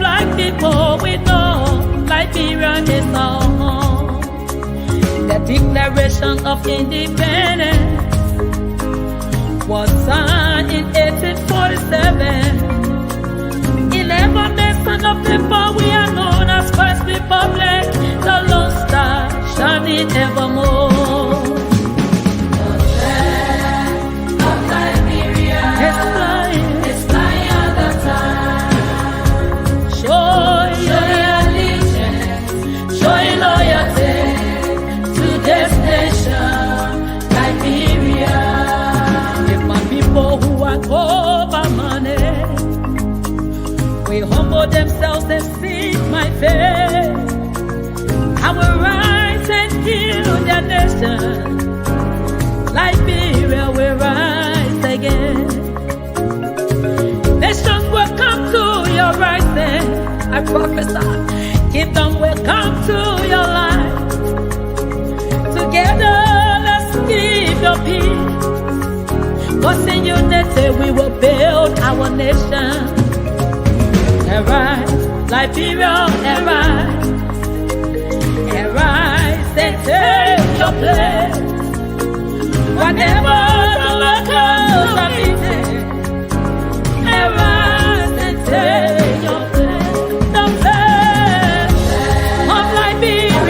black people, we know Liberia is our home. The Declaration of Independence was signed in 1847. 11 nations of people, we are known as First Republic, the Lone Star shining evermore. Themselves and seek my face. I will rise and heal their nation. Liberia will rise again. Nations will come to your rising. I prophesy. Kingdom will come to your light. Together, let's keep your peace. Cause in unity we will build our nation. Arise, Liberia, arise, arise and take your place. Whatever the workers are meeting, arise and take your place. The place of Liberia.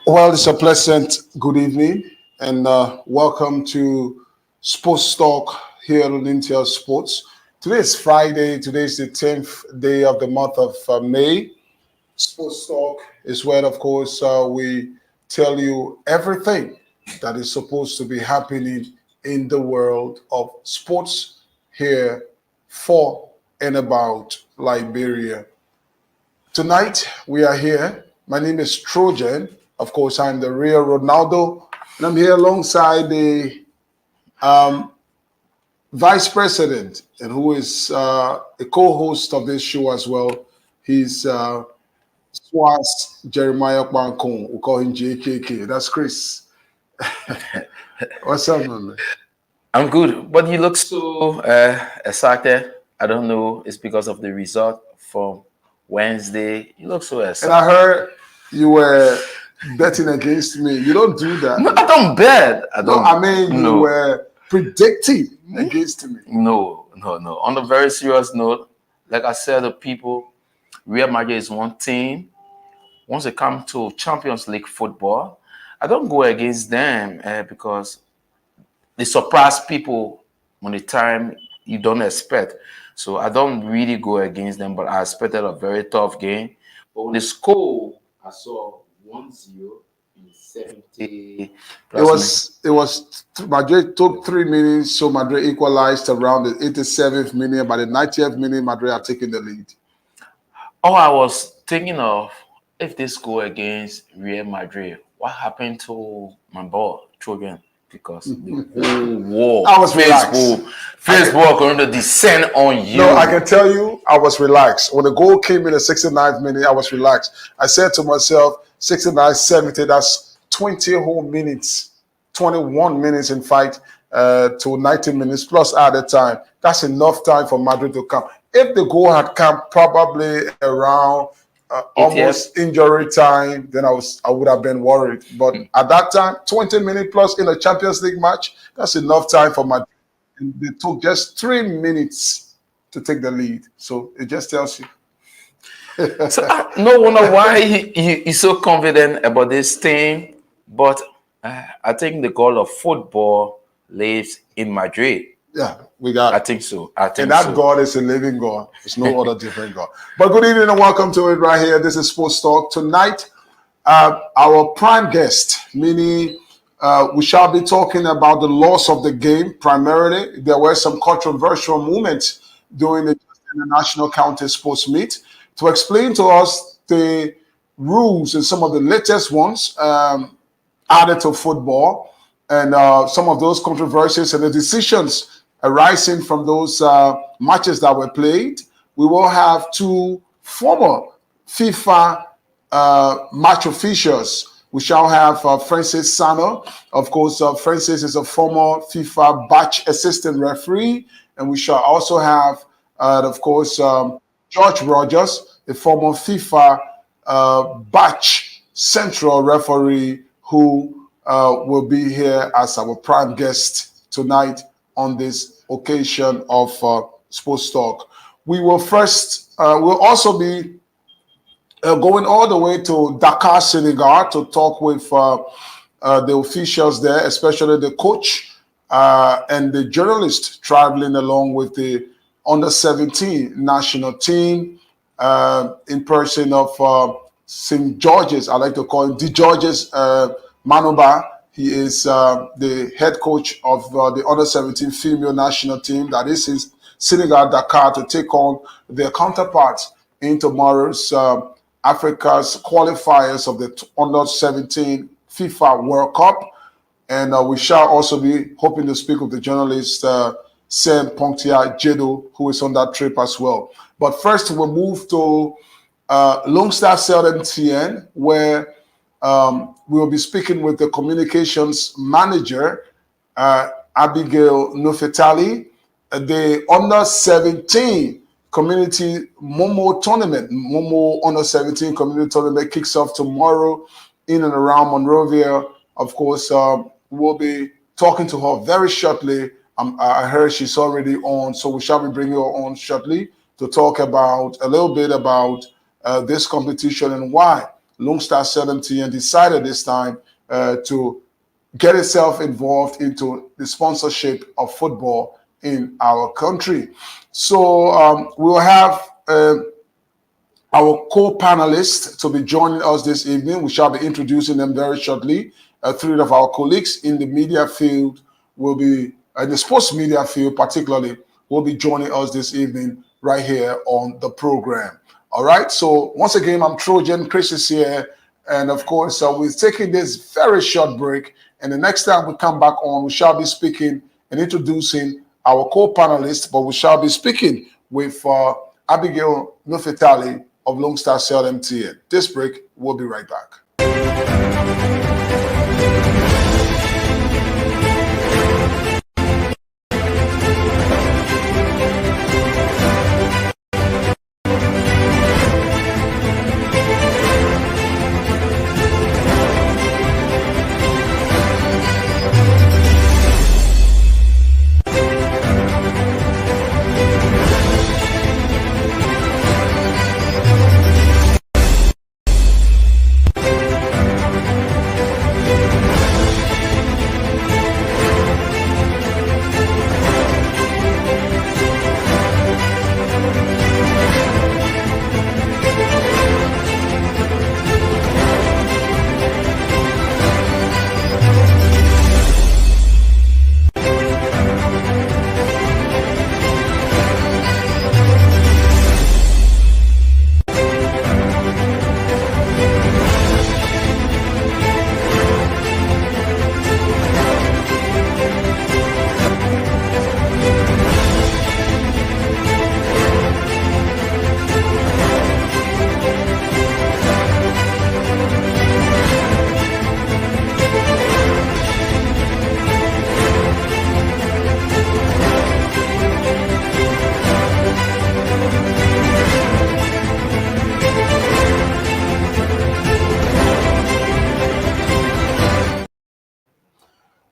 Well, it's a pleasant good evening and welcome to Sports Talk here on Intel Sports. Today is Friday. Today is the 10th day of the month of May. Sports Talk is where, of course, we tell you everything that is supposed to be happening in the world of sports here for and about Liberia. Tonight, we are here. My name is Trojan. Of course, I'm the real Ronaldo, and I'm here alongside the vice president, and who is a co-host of this show as well. He's Swas Jeremiah Bankon. We call him JKK. That's Chris. What's up, man? I'm good, but you look so excited. I don't know. It's because of the result from Wednesday. You look so excited. And I heard you were betting against me. You don't do that. No, I don't bet. You were predicting against me. No. On a very serious note, like I said to people, Real Madrid is one team. Once it comes to Champions League football, I don't go against them because they surprise people when the time you don't expect. So I don't really go against them, but I expected a very tough game. But when the score, I saw 1-0 in 70. It was Madrid took 3 minutes, so Madrid equalized around the 87th minute. By the 90th minute, Madrid are taking the lead. Oh, I was thinking of if this go against Real Madrid, what happened to my boy Trojan? Because the whole war, I was Facebook going to descend on you. No, I can tell you, I was relaxed. When the goal came in the 69th minute, I was relaxed. I said to myself, 69, 70, that's 20 whole minutes, 21 minutes in fact, to 90 minutes plus added time. That's enough time for Madrid to come. If the goal had come probably around almost injury time, then I would have been worried. But at that time, 20 minutes plus in a Champions League match, that's enough time for Madrid. And they took just 3 minutes to take the lead. So it just tells you. So no wonder why he's so confident about this team. But I think the goal of football lives in Madrid. Yeah, we got I it. think so. I think And that so. God is a living God. There's no other different God. But good evening and welcome to it right here. This is Sports Talk. Tonight, our prime guest, meaning we shall be talking about the loss of the game primarily. There were some controversial moments during the International County Sports Meet. To explain to us the rules and some of the latest ones added to football and some of those controversies and the decisions arising from those matches that were played. We will have two former FIFA match officials. We shall have Francis Sano. Of course, Francis is a former FIFA batch assistant referee. And we shall also have, of course, George Rogers, a former FIFA batch central referee who will be here as our prime guest tonight on this occasion of Sports Talk. We will we'll also be going all the way to Dakar, Senegal to talk with the officials there, especially the coach and the journalist traveling along with the under-17 national team in person of St. George's. I like to call him the George's Manuba. He is the head coach of the under-17 female national team that is in Senegal, Dakar, to take on their counterparts in tomorrow's Africa's qualifiers of the under-17 FIFA World Cup. And we shall also be hoping to speak with the journalist Sam Ponctia Jedo, who is on that trip as well. But first, we'll move to Lone Star CLMTN, where we will be speaking with the communications manager, Abigail Nufetali. The under-17 community Momo tournament, Momo under-17 community tournament kicks off tomorrow in and around Monrovia. Of course, we'll be talking to her very shortly. I heard she's already on, so we shall be bringing her on shortly to talk about a little bit about this competition and why Lone Star CLMTN decided this time to get itself involved into the sponsorship of football in our country. So we'll have our co-panelists to be joining us this evening. We shall be introducing them very shortly. Three of our colleagues in the media field will be, in the sports media field particularly, will be joining us this evening right here on the program. All right, so once again, I'm Trojan, Chris is here, and of course, we're taking this very short break, and the next time we come back on, we shall be speaking and introducing our co-panelists, but we shall be speaking with Abigail Nufetali of Lone Star CLMTN. This break, we'll be right back.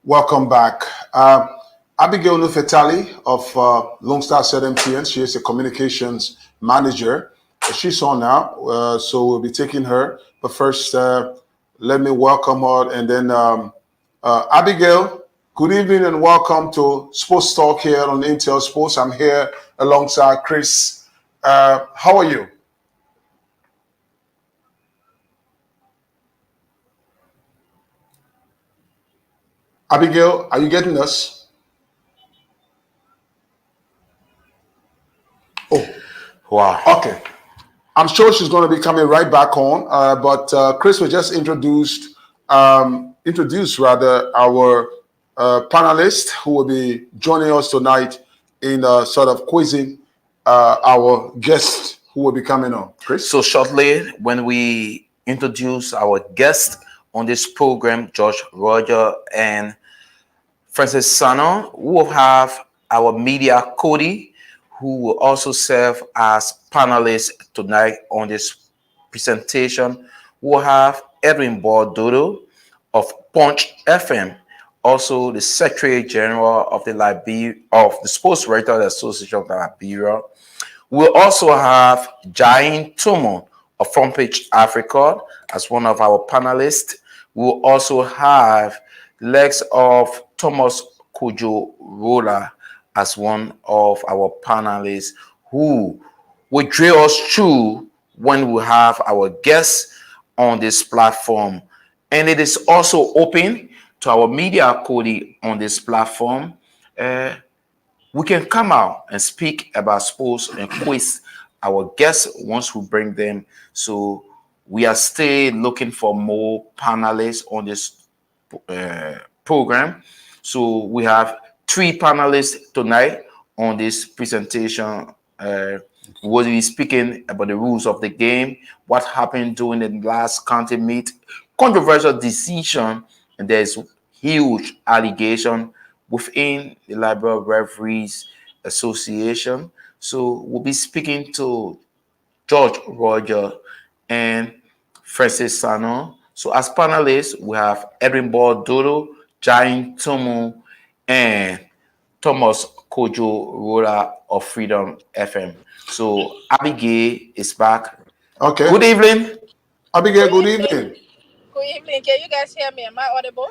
Welcome back. Abigail Nufetali of Lone Star CLMTN. She is a communications manager. She's on now, so we'll be taking her. But first, let me welcome her. And then, Abigail, Good evening and welcome to Sports Talk here on Intel Sports. I'm here alongside Chris. How are you? Abigail, are you getting us? Oh, Wow. okay. I'm sure she's going to be coming right back on. But Chris was just introduced rather our panelist who will be joining us tonight in sort of quizzing our guest who will be coming on. Chris? So shortly, when we introduce our guest on this program, George Roger and Francis Sano, we will have our media Cody, who will also serve as panelist tonight on this presentation. We'll have Edwin Bordodo of Punch FM, also the Secretary General of the Sports Writers Association of Liberia. We'll also have Jain Tomo of Front Page Africa as one of our panelists. We'll also have Lex of Thomas Kojo Rola as one of our panelists who will drill us through when we have our guests on this platform. And it is also open to our media code on this platform. We can come out and speak about sports and quiz our guests once we bring them. So we are still looking for more panelists on this program. So we have 3 panelists tonight on this presentation. We'll be speaking about the rules of the game, what happened during the last county meet, controversial decision, and there's huge allegation within the Liberia Referees Association. So we'll be speaking to George Roger and Francis Sano. So as panelists, we have Edwin Dodo, Jain Tumu, and Thomas Kojo Rola of Freedom FM. So Abigail is back. Okay. Good evening. Abigail, good evening. Good evening. Can you guys hear me? Am I audible?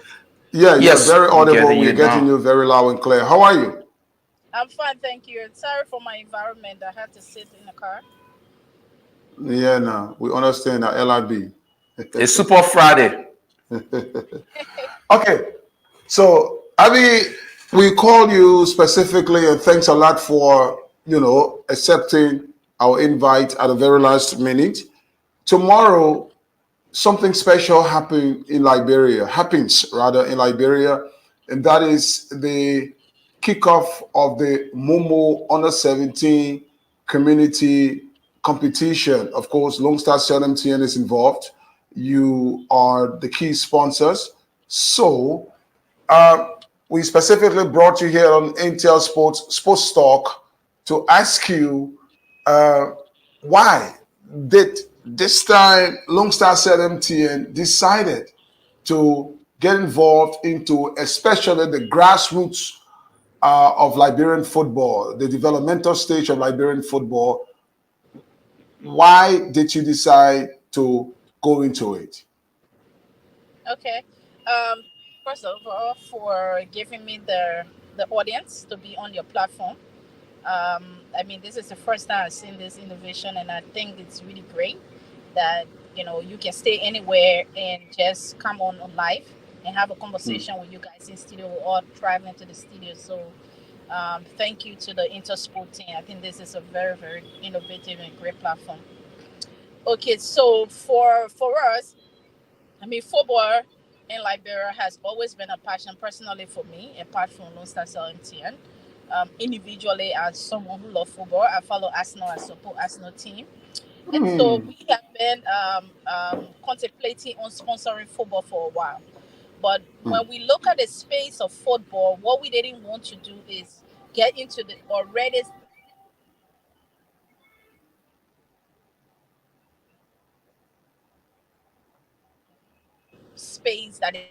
Yeah, Yes, you're very audible. we're getting you very loud and clear. How are you? I'm fine, thank you. Sorry for my environment. I had to sit in the car. Yeah, no, we understand that LIB. It's Super Friday. Okay, so Abby, we called you specifically, and thanks a lot for accepting our invite at the very last minute. Tomorrow, something special happens in Liberia, and that is the kickoff of the Momo Under 17 community competition. Of course, Lone Star CLMTN is involved. You are the key sponsors. So we specifically brought you here on Intel Sports Talk to ask you why did this time Lone Star CLMTN decided to get involved into especially the grassroots of Liberian football, the developmental stage of Liberian football. Why did you decide to go into it? Okay. First of all, for giving me the audience to be on your platform. I mean, this is the first time I've seen this innovation, and I think it's really great that you can stay anywhere and just come on live and have a conversation with you guys in studio or traveling to the studio. So thank you to the Intersport team. I think this is a very, very innovative and great platform. Okay, so for us, I mean, football in Liberia has always been a passion personally for me, apart from Lone Star CLMTN. Individually, as someone who loves football, I follow Arsenal and support Arsenal team. And so we have been contemplating on sponsoring football for a while. But when we look at the space of football, what we didn't want to do is get into the already space that is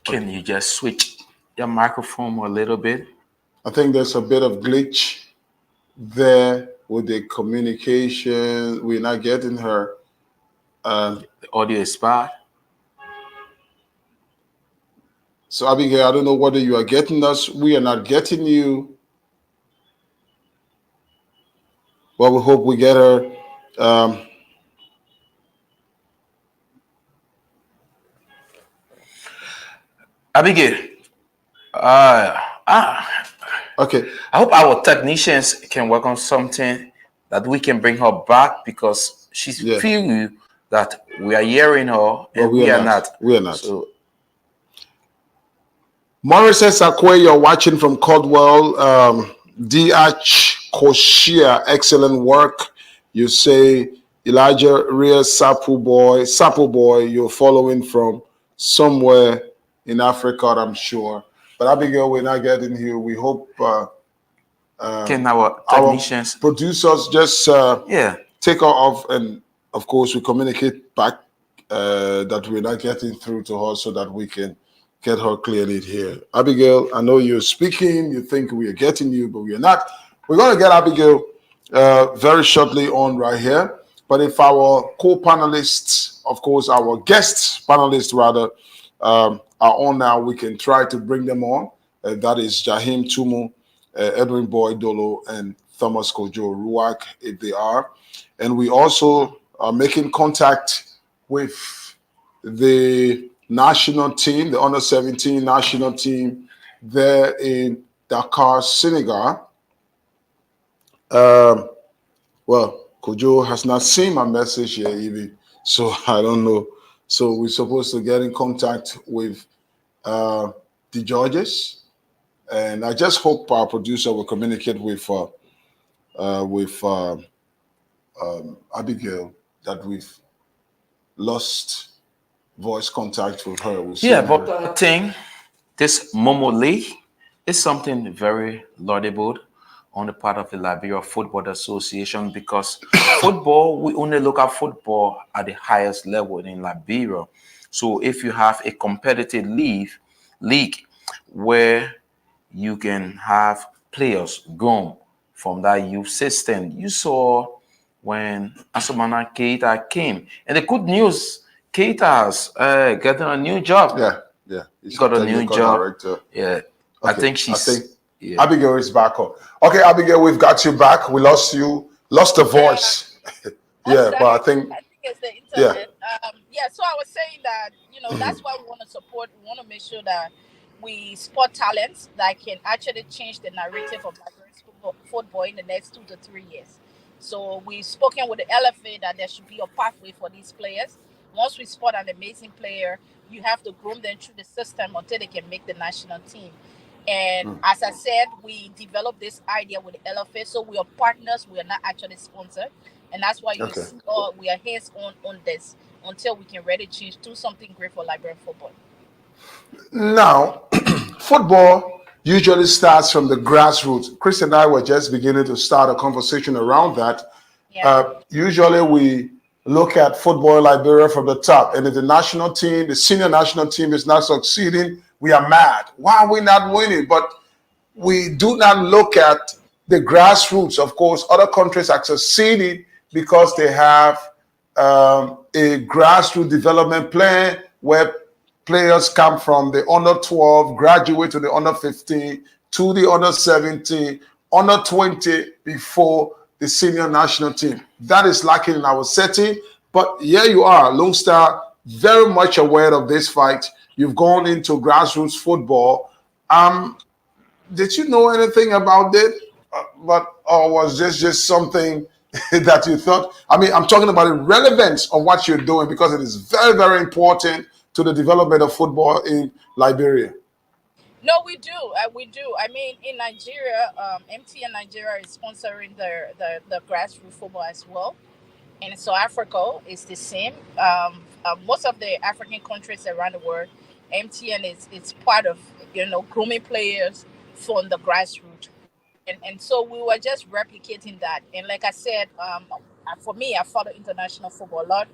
Can you just switch your microphone a little bit? I think there's a bit of glitch there with the communication. We're not getting her. The audio is bad. So Abigail, I don't know whether you are getting us. We are not getting you. Well, we hope we get her. Abigail, Okay. I hope our technicians can work on something that we can bring her back, because she's feeling that we are hearing her and we are not. We are not. So, Morris Sakwe, you're watching from Caldwell. D.H. Koshia, excellent work. You say Elijah Real Sapu Boy, you're following from somewhere in Africa, I'm sure. But Abigail, we're not getting here. We hope can our technicians, our producers just take her off, and of course we communicate back that we're not getting through to her so that we can get her clearly here. Abigail, I know you're speaking. You think we are getting you, but we are not. We're going to get Abigail very shortly on right here. But if our co-panelists, of course, our guest panelists rather, are on now, we can try to bring them on. That is Jahim Tumu, Edwin Boyd Dolo, and Thomas Kojo Ruak, if they are. And we also are making contact with the national team, the under 17 national team there in Dakar, Senegal. Well, Kojo has not seen my message yet, even, so I don't know. So we're supposed to get in contact with the judges, and I just hope our producer will communicate with Abigail that we've lost voice contact with her. but I think this Momo League is something very laudable on the part of the Liberia Football Association, because football, we only look at football at the highest level in Liberia. So if you have a competitive league where you can have players grown from that youth system, you saw when Asomana Keita came. And the good news, Keita's getting a new job. Yeah. He's got a new job. Director. Yeah. Okay. I think she's... Yeah. Abigail is back on. Okay, Abigail, we've got you back. We lost you, lost the voice. But I think it's the internet. So I was saying that, that's why we want to support. We want to make sure that we spot talents that can actually change the narrative of Liberian football in the next 2 to 3 years. So we've spoken with the LFA that there should be a pathway for these players. Once we spot an amazing player, you have to groom them through the system until they can make the national team. And as I said, we developed this idea with the LFA, so we are partners. We are not actually sponsored, and that's why you see we are hands on this until we can really change to something great for Liberian football. Now, football usually starts from the grassroots. Chris and I were just beginning to start a conversation around that. Usually we look at football in Liberia from the top, and if the national team, the senior national team, is not succeeding, we are mad. Why are we not winning? But we do not look at the grassroots. Of course, other countries are succeeding because they have a grassroots development plan where players come from the under 12, graduate to the under 15, to the under 17, under 20 before the senior national team. That is lacking in our setting. But here you are, Lone Star, very much aware of this fight. You've gone into grassroots football. Did you know anything about it? Or was this just something that you thought? I mean, I'm talking about the relevance of what you're doing, because it is very, very important to the development of football in Liberia. No, we do. We do. I mean, in Nigeria, MTN Nigeria is sponsoring the grassroots football as well. And so Africa is the same. Most of the African countries around the world, MTN is part of, grooming players from the grassroots. And so we were just replicating that. And like I said, for me, I follow international football a lot.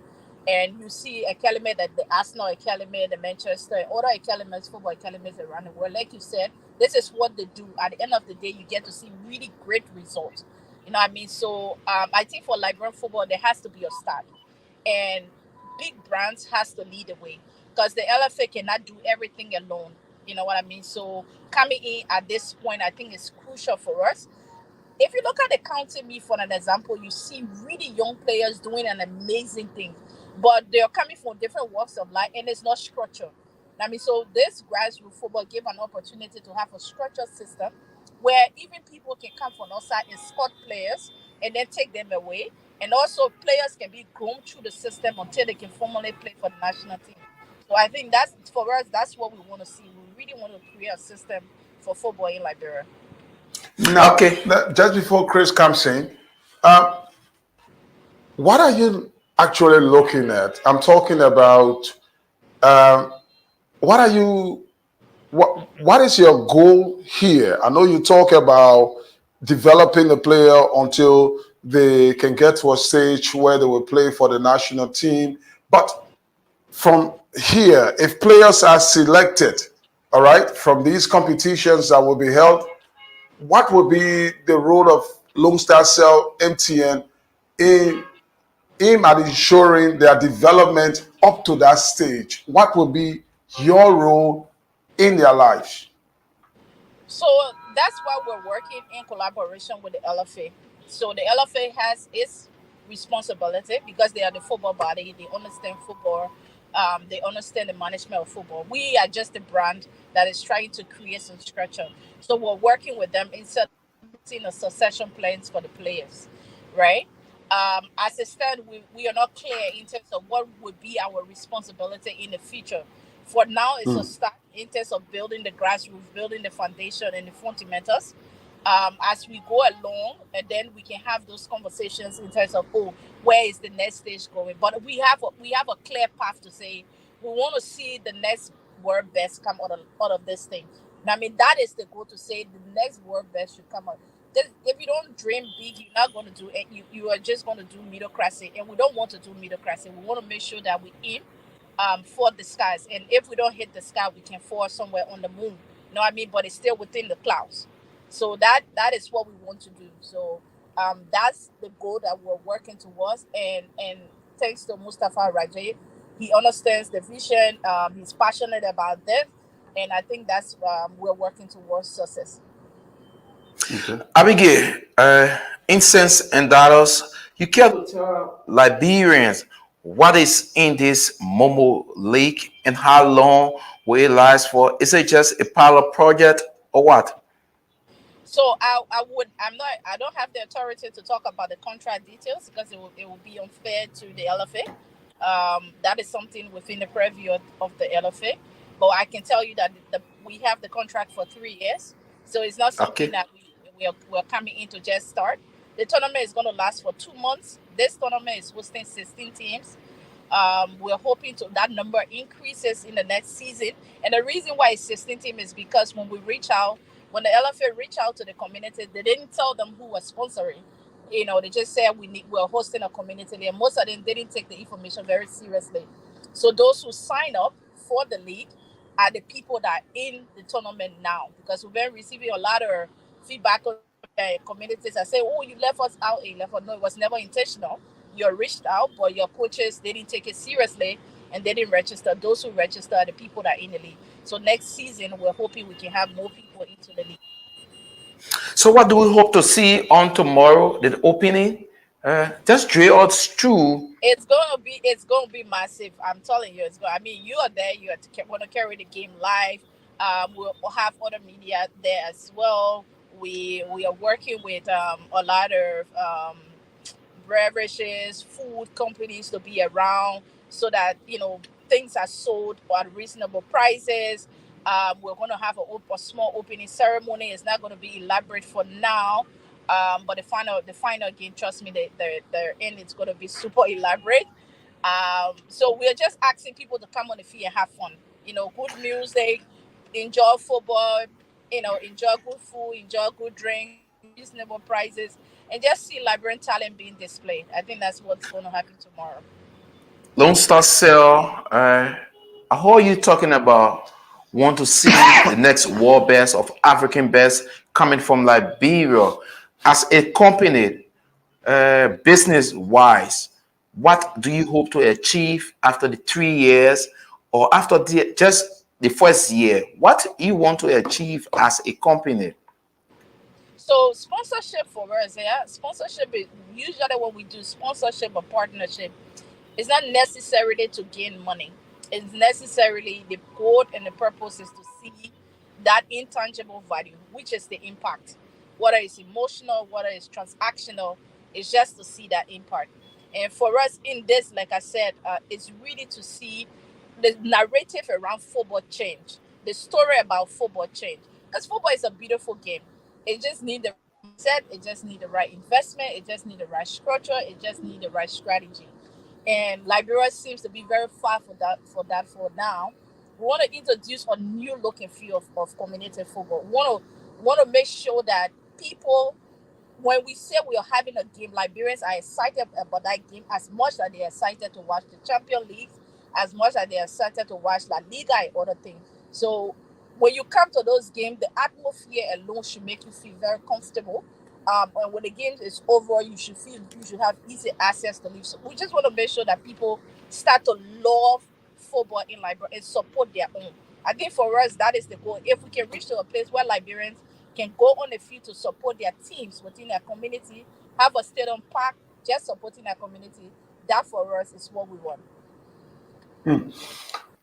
And you see academy, that the Arsenal academy, the Manchester, other academies, football academies around the world. Like you said, this is what they do. At the end of the day, you get to see really great results. You know what I mean? So I think for Liberian football, there has to be a start, and big brands has to lead the way because the LFA cannot do everything alone. You know what I mean? So coming in at this point, I think is crucial for us. If you look at the county meet for an example, you see really young players doing an amazing thing, but they're coming from different walks of life and it's not structured. I mean, so this grassroots football give an opportunity to have a structured system where even people can come from outside and scout players and then take them away. And also players can be groomed through the system until they can formally play for the national team. So I think that's for us, that's what we want to see. We really want to create a system for football in Liberia. Now, Okay. just before Chris comes in, um, what are you actually looking at? I'm talking about um, what are you what is your goal here? I know you talk about developing the player until they can get to a stage where they will play for the national team. But from here, if players are selected, all right, from these competitions that will be held, what will be the role of Lone Star Cell MTN in aim at ensuring their development up to that stage? What will be your role in their lives? So that's why we're working in collaboration with the LFA. So the LFA has its responsibility because they are the football body. They understand football. They understand the management of football. We are just a brand that is trying to create some structure. So we're working with them instead of setting a succession plans for the players, right? As it stands, we are not clear in terms of what would be our responsibility in the future. For now, it's a start in terms of building the grassroots, building the foundation and the fundamentals. As we go along, and then we can have those conversations in terms of where is the next stage going. But we have a clear path to say we want to see the next world best come out of this thing. And I mean that is the goal to say the next world best should come out. If you don't dream big, you're not going to do it. You are just going to do mediocrity, and we don't want to do mediocrity. We want to make sure that we aim for the skies, and if we don't hit the sky, we can fall somewhere on the moon. You know what I mean? But it's still within the clouds. So that is what we want to do. So that's the goal that we're working towards. And thanks to Mustafa Rajay, he understands the vision. He's passionate about this, and I think that's we're working towards success. Okay. Abigail, incense and dollars, you care to tell Liberians what is in this Momo Lake and how long will it last for? Is it just a pilot project or what? So I don't have the authority to talk about the contract details because it will be unfair to the LFA. That is something within the purview of the LFA. But I can tell you that we have the contract for 3 years. So it's not something that we're coming in to just start. The tournament is going to last for 2 months. This tournament is hosting 16 teams. We're hoping that number increases in the next season. And the reason why it's 16 teams is because when the LFA reached out to the community, they didn't tell them who was sponsoring. You know, they just said we're hosting a community, and most of them didn't take the information very seriously. So those who sign up for the league are the people that are in the tournament now, because we've been receiving a lot of feedback on communities that say, "Oh, you left us out." No, it was never intentional. You reached out, but your coaches didn't take it seriously and they didn't register. Those who register are the people that are in the league. So next season, we're hoping we can have more people into the league. So what do we hope to see on tomorrow, the opening? Just drill us through. It's gonna be massive. I'm telling you, I mean, you are there. You are going to carry the game live. We'll have other media there as well. We are working with a lot of beverages, food companies to be around so that things are sold at reasonable prices. We're going to have a small opening ceremony. It's not going to be elaborate for now, but the final game, trust me, the end it's going to be super elaborate. So we're just asking people to come on the field and have fun. Good music, enjoy football, enjoy good food, enjoy good drink, reasonable prices, and just see Liberian talent being displayed. I think that's what's going to happen tomorrow. Lone Star Cell, I heard you talking about want to see the next world best of African best coming from Liberia. as a company, business-wise, what do you hope to achieve after the 3 years or after just the first year? What you want to achieve as a company? So sponsorship for us, yeah, sponsorship is usually when we do sponsorship or partnership, it's not necessarily to gain money. It's necessarily the goal and the purpose is to see that intangible value, which is the impact. Whether it's emotional, whether it's transactional, it's just to see that impact. And for us in this, like I said, it's really to see the narrative around football change, the story about football change. Because football is a beautiful game. It just needs the mindset, it just needs the right investment, it just needs the right structure, it just needs the right strategy. And Liberia seems to be very far for now. We want to introduce a new look and feel of community football. We want to make sure that people, when we say we are having a game, Liberians are excited about that game as much as they are excited to watch the Champion League, as much as they are excited to watch La Liga and other things. So when you come to those games, the atmosphere alone should make you feel very comfortable. And when the game is over, you should have easy access to leave. So we just want to make sure that people start to love football in Liberia and support their own. I think for us that is the goal. If we can reach to a place where Liberians can go on the field to support their teams within their community, have a stadium park, just supporting their community, that for us is what we want.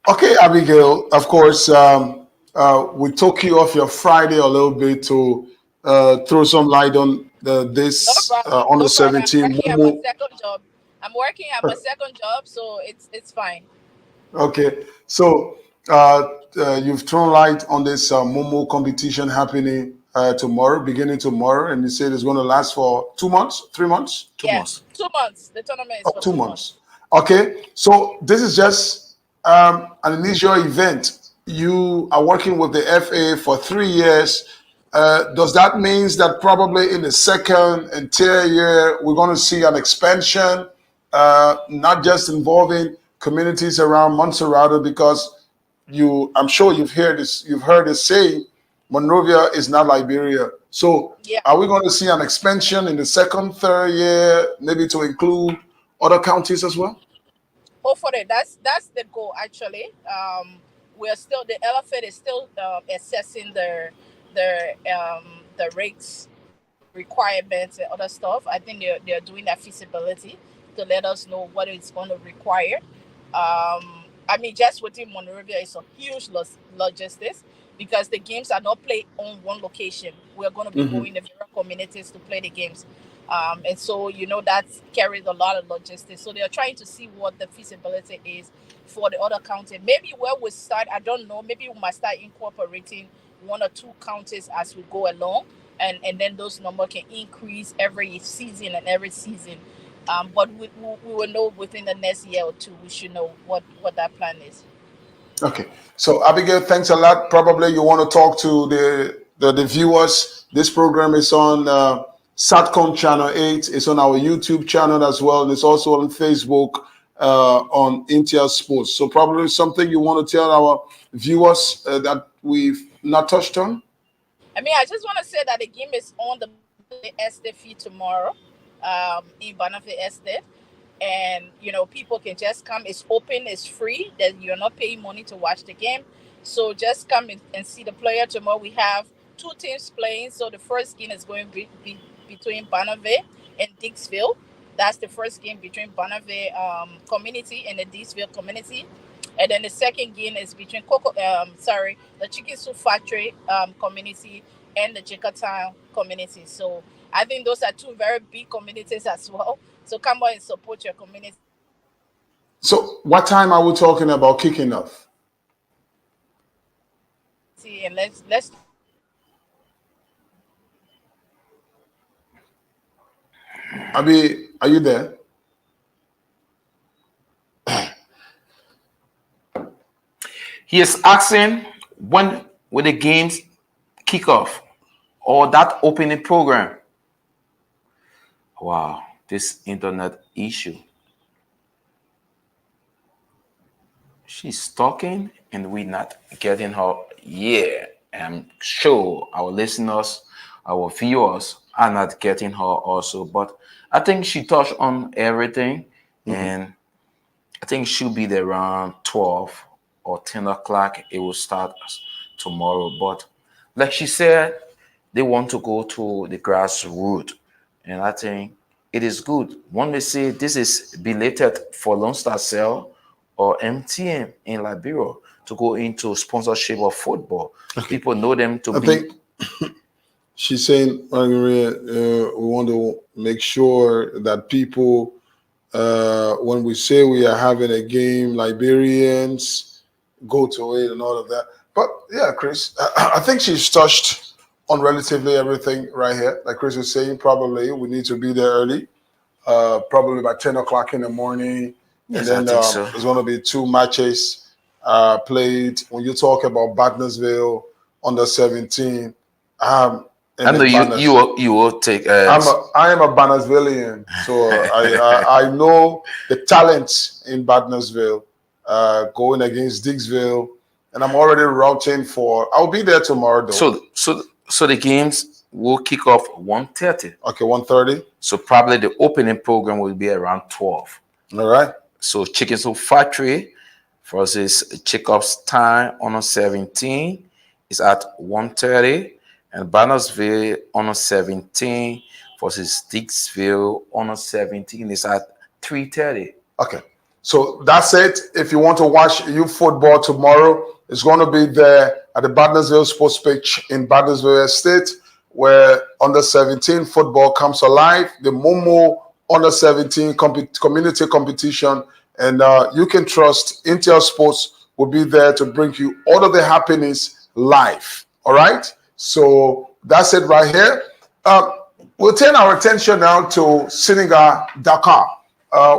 Okay, Abigail, of course, we took you off your Friday a little bit to throw some light on No this problem. on the No problem. 17 I'm working at my Momo. second job. I'm working at my second job, so it's fine. Okay, so you've thrown light on this Momo competition happening tomorrow, beginning tomorrow, and you said it's going to last for 2 months, 3 months? 2 months. 2 months. The tournament is Oh, for two 2 months. months. Okay, so this is just an initial event. You are working with the FA for 3 years. Does that means that probably in the second and third year we're going to see an expansion, not just involving communities around Montserrat, because I'm sure you've heard this saying, Monrovia is not Liberia. So Yeah. are we going to see an expansion in the second, third year, maybe to include other counties as well? Hopefully, that's the goal. Actually, we're still the LFA is still assessing the rates requirements and other stuff. I think they're doing that feasibility to let us know what it's going to require. I mean, just within Monrovia is a huge logistics because the games are not played on one location. We're going to be Mhm. going to various communities to play the games. And so, that carries a lot of logistics. So they're trying to see what the feasibility is for the other county. Maybe where we start, I don't know, maybe we might start incorporating one or two counties as we go along. And then those numbers can increase every season and every season. But we will know within the next year or two. We should know what that plan is. Okay. So Abigail, thanks a lot. Probably you want to talk to the viewers. This program is on Satcom Channel 8. It's on our YouTube channel as well. And it's also on Facebook on Intel Sports. So probably something you want to tell our viewers that we've not touched on? I mean, I just want to say that the game is on the Estate feed tomorrow in Banafé Estate. And, people can just come. It's open, it's free. That you're not paying money to watch the game. So just come and see the player tomorrow. We have two teams playing. So the first game is going to be between Banafé and Dixville. That's the first game between Banafé community and the Dixville community. And then the second game is between the Chicken Soup Factory community and the Jacobtown community. So I think those are two very big communities as well. So come on and support your community. So what time are we talking about kicking off? And let's Abi, are you there? He is asking when will the games kick off or that opening program. Wow, this internet issue. She's talking and we're not getting her. Yeah, I'm sure our listeners our viewers are not getting her also. But I think she touched on everything, and I think she'll be there around 12 or 10 o'clock. It will start tomorrow. But like she said, they want to go to the grassroots. And I think it is good. One may say this is belated for Lone Star Cell or MTN in Liberia to go into sponsorship of football. People know them to I be. think she's saying, Maria, we want to make sure that people, when we say we are having a game, Liberians go to it and all of that. But yeah, Chris, I think she's touched on relatively everything right here. Like Chris was saying, probably we need to be there early, probably by 10 o'clock in the morning. Yes, and then I think so. there's going to be 2 matches played. When you talk about Barnesville under 17, I know you will take. I am a Barnesvillian, so I know the talent in Barnesville going against Dixville, and I'm already routing for. I'll be there tomorrow, though. So the games will kick off 1:30. Okay, 1:30. So probably the opening program will be around 12. All right. So Chicken Soup Factory versus Chickups Time on 17 is at 1:30, and Barnesville on 17 versus Dixville on 17 is at 3:30. Okay. So that's it. If you want to watch youth football tomorrow, it's going to be there at the Barnesville Sports Pitch in Barnesville Estate, where under 17 football comes alive. The Momo under 17 community competition, and you can trust Intel Sports will be there to bring you all of the happiness live. All right. So that's it right here. We'll turn our attention now to Senegal, Dakar,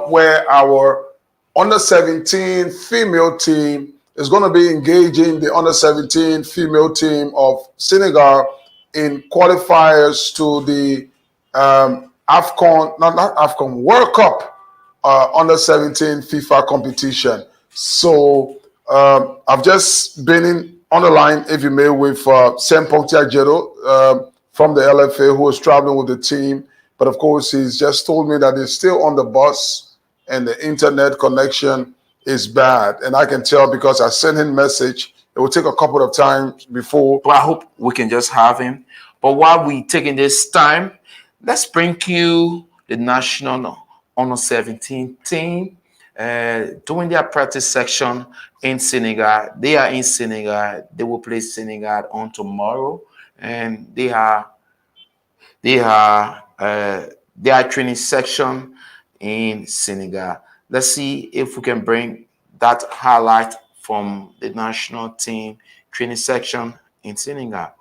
where our under 17 female team is going to be engaging the under 17 female team of Senegal in qualifiers to the AFCON, not AFCON, World Cup under 17 FIFA competition. So I've just been on the line, if you may, with Sam Pontiagero from the LFA, who is traveling with the team. But of course, he's just told me that he's still on the bus and the internet connection is bad. And I can tell because I sent him a message. It will take a couple of times before. Well, I hope we can just have him. But while we taking this time, let's bring you the national under 17 team doing their practice section in Senegal. They are in Senegal. They will play Senegal on tomorrow, and they are training section in Senegal. Let's see if we can bring that highlight from the national team training section in Senegal.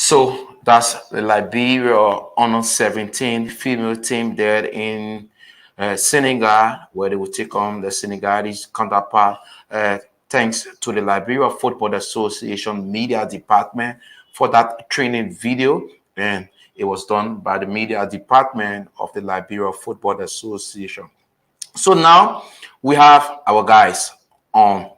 So that's the Liberia under 17 female team there in Senegal, where they will take on the Senegalese counterpart. Thanks to the Liberia Football Association media department for that training video, and it was done by the media department of the Liberia Football Association. So now we have our guys on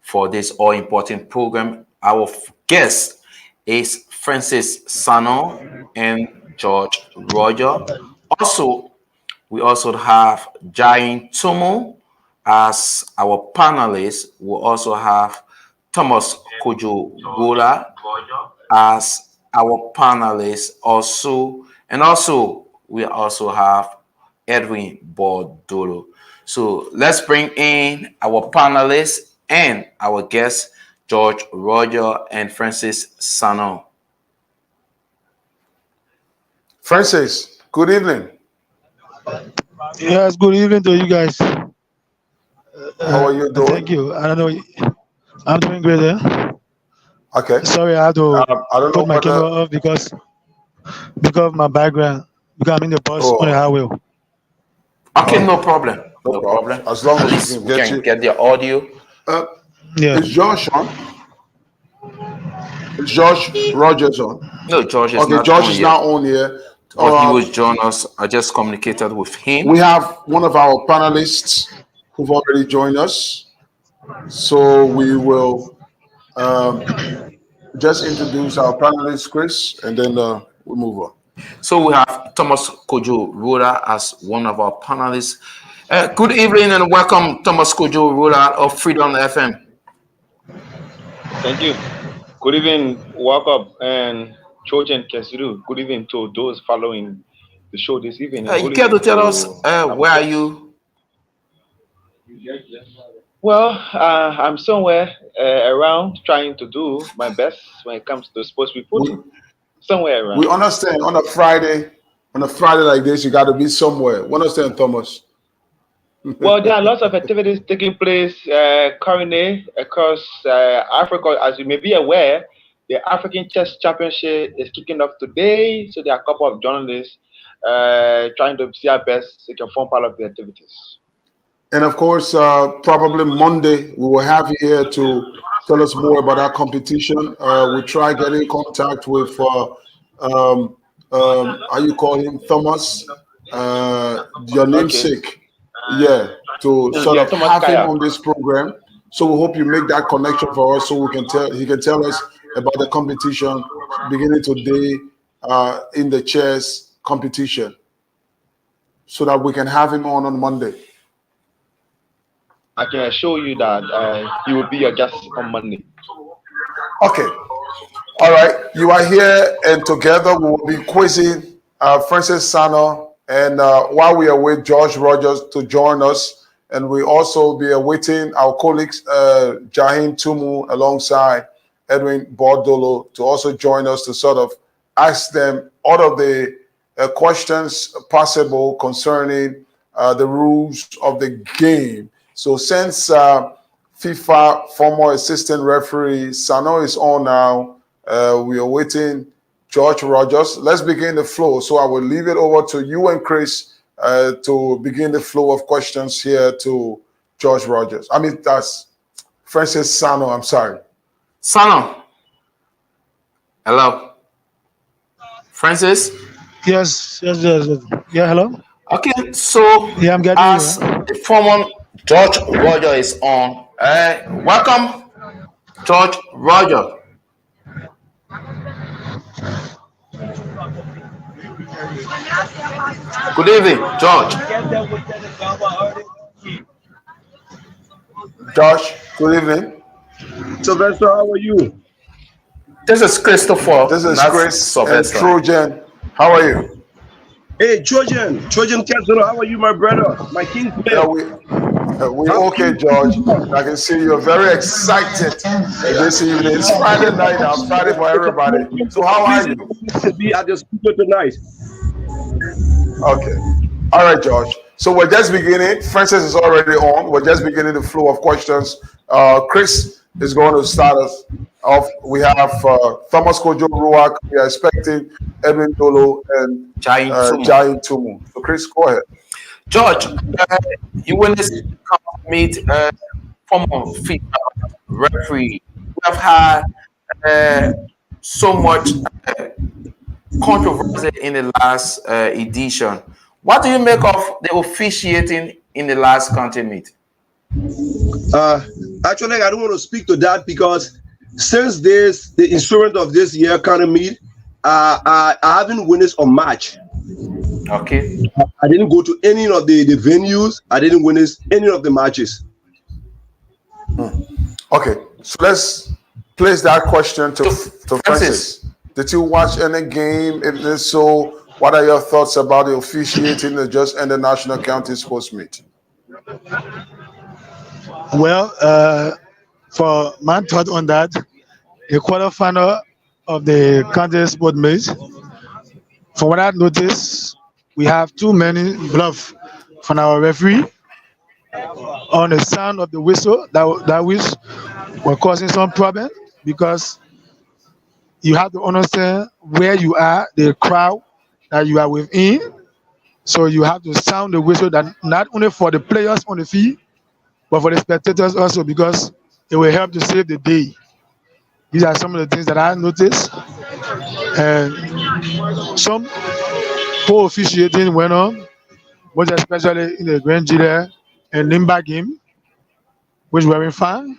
for this all-important program. Our guest is Francis Sano and George Roger. Also, we also have Jahin Tumu as our panelists. We also have Thomas Kojo Gola as our panelist also. And also, we also have Edwin Bordolo. So let's bring in our panelists and our guests, George Roger and Francis Sano. Francis, good evening. Yes, good evening to you guys. How are you doing? Thank you. I don't know. I'm doing great. Okay. Sorry, I had to I don't know put my camera off because of my background. Because I'm in the bus on the highway. Okay, no problem. No problem. As long At as least we we can get the audio. Yeah. Is Josh on? Is Josh Rogers on? No, George is Okay, not Josh on is yet. now on here. But he will join us. I just communicated with him. We have one of our panelists who've already joined us. So we will just introduce our panelist, Chris, and then we'll move on. So we have Thomas Kojo Rura as one of our panelists. Good evening and welcome, Thomas Kojo Rura of Freedom FM. Thank you. Good evening, welcome, and Trojan Kesiru. Good evening to those following the show this evening. You care to tell us where are you? Well, I'm somewhere around trying to do my best when it comes to sports reporting. Somewhere around. We understand on a Friday like this, you got to be somewhere. We understand, Thomas. Well, there are lots of activities taking place currently across Africa. As you may be aware, the African Chess Championship is kicking off today. So there are a couple of journalists trying to see our best they can form part of the activities. And of course, probably Monday, we will have you here to tell us more about our competition. We'll try getting in contact with, how you call him, Thomas, your namesake. Yeah, to sort of Thomas have Kaya. him on this program. So we hope you make that connection for us, so he can tell us about the competition beginning today in the chess competition, so that we can have him on Monday. I can assure you that he will be your guest on Monday. Okay. All right. You are here, and together we will be quizzing Francis Sano. And while we await George Rogers to join us, and we also be awaiting our colleagues, Jahin Tumu, alongside Edwin Bordolo, to also join us to sort of ask them all of the questions possible concerning the rules of the game. So since FIFA former assistant referee Sano is on now, we are waiting George Rogers. Let's begin the flow. So I will leave it over to you and Chris to begin the flow of questions here to George Rogers. I mean, that's Francis Sano. I'm sorry. Sano. Hello. Francis? Yes. Yeah, hello? Okay, so Yeah, I'm getting as the former George Roger is on, welcome, George Roger. Good evening, George. Josh, good evening. Sylvester, how are you? This is Christopher. This is That's Chris and Sylvester. Trojan. How are you? Hey, Trojan Kessler, how are you, my brother? My king player. Yeah, we okay, George. I can see you're very excited this evening. It's Friday night now, Friday for everybody. So how are you? To be at the studio tonight. Okay. All right, George. So we're just beginning. Francis is already on. We're just beginning the flow of questions. Chris is going to start us we have Thomas Kojo Ruak. We are expecting Edwin Dolo and Jai Tumu. Jai Tumu. So, Chris, go ahead. George, you witnessed meet former FIFA referee. We have had so much controversy in the last edition. What do you make of the officiating in the last country meet? Actually, I don't want to speak to that because since the instrument of this year kind of meet, I haven't witnessed a match. Okay. I didn't go to any of the venues. I didn't witness any of the matches. Okay, so let's place that question to Francis. Did you watch any game? If so, what are your thoughts about the officiating that just ended National County Sports Meet? Well, for my thought on that, the quarterfinal of the county sport meet, from what I noticed, we have too many bluff from our referee on the sound of the whistle. That which were causing some problem because you have to understand where you are, the crowd that you are within. So you have to sound the whistle that not only for the players on the field, but for the spectators also, because it will help to save the day. These are some of the things that I noticed. And some poor officiating went on, most especially in the Grand Jury and Limba game, which were fine.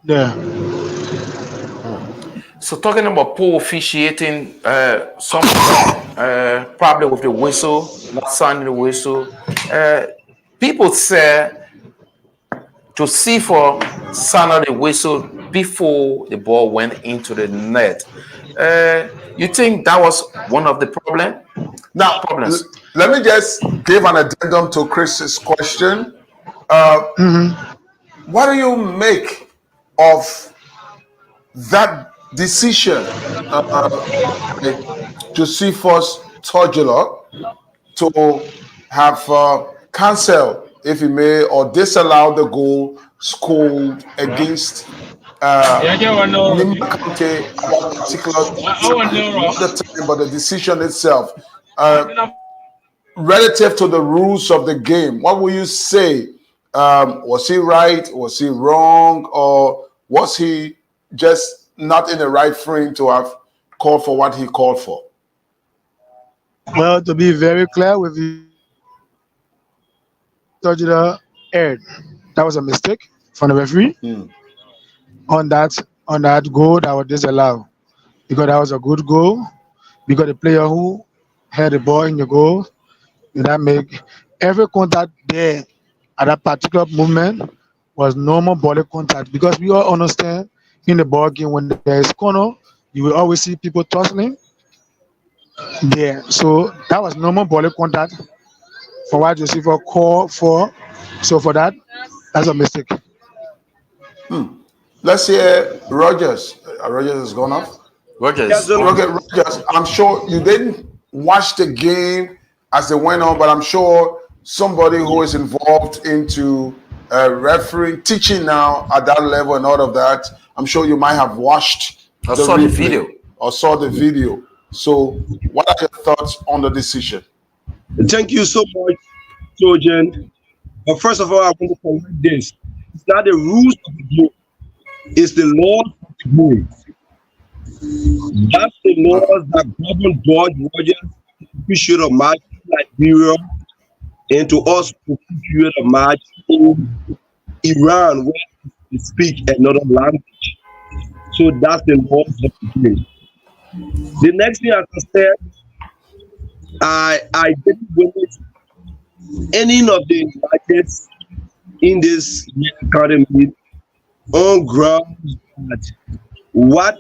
Yeah. So talking about poor officiating, some problem with the whistle, not sounding the whistle. People say to see for sound the whistle before the ball went into the net. You think that was one of the problems? Let me just give an addendum to Chris's question. What do you make of that decision to see first Togula to have cancelled, if he may, or disallow the goal scored against Limba County at a particular time, but the decision itself, relative to the rules of the game, what will you say? Was he right? Was he wrong? Or was he just not in the right frame to have called for what he called for? Well, to be very clear with you, Togula erred. That was a mistake from the referee on that goal that was disallowed, because that was a good goal, because the player who had the ball in the goal did not make every contact there at that particular moment was normal body contact, because we all understand in the ball game when there is corner, you will always see people tussling there. So that was normal body contact for what Joseph called for. So for that, that's a mistake. Let's hear Rogers. Rogers has gone off. Rogers. Rogers, I'm sure you didn't watch the game as they went on, but I'm sure somebody who is involved into refereeing, teaching now at that level and all of that, I'm sure you might have watched the video. Or saw the video. So what are your thoughts on the decision? Thank you so much, Trojan. But first of all, I want to correct this. It's not the rules of the game. It's the laws of the game. That's the laws that govern George Rogers to officiate a match in Liberia and to us to officiate a match in Iran where they speak another language. So that's the laws of the game. The next thing, as I said, I didn't witness any of the matches in this academy on grounds that what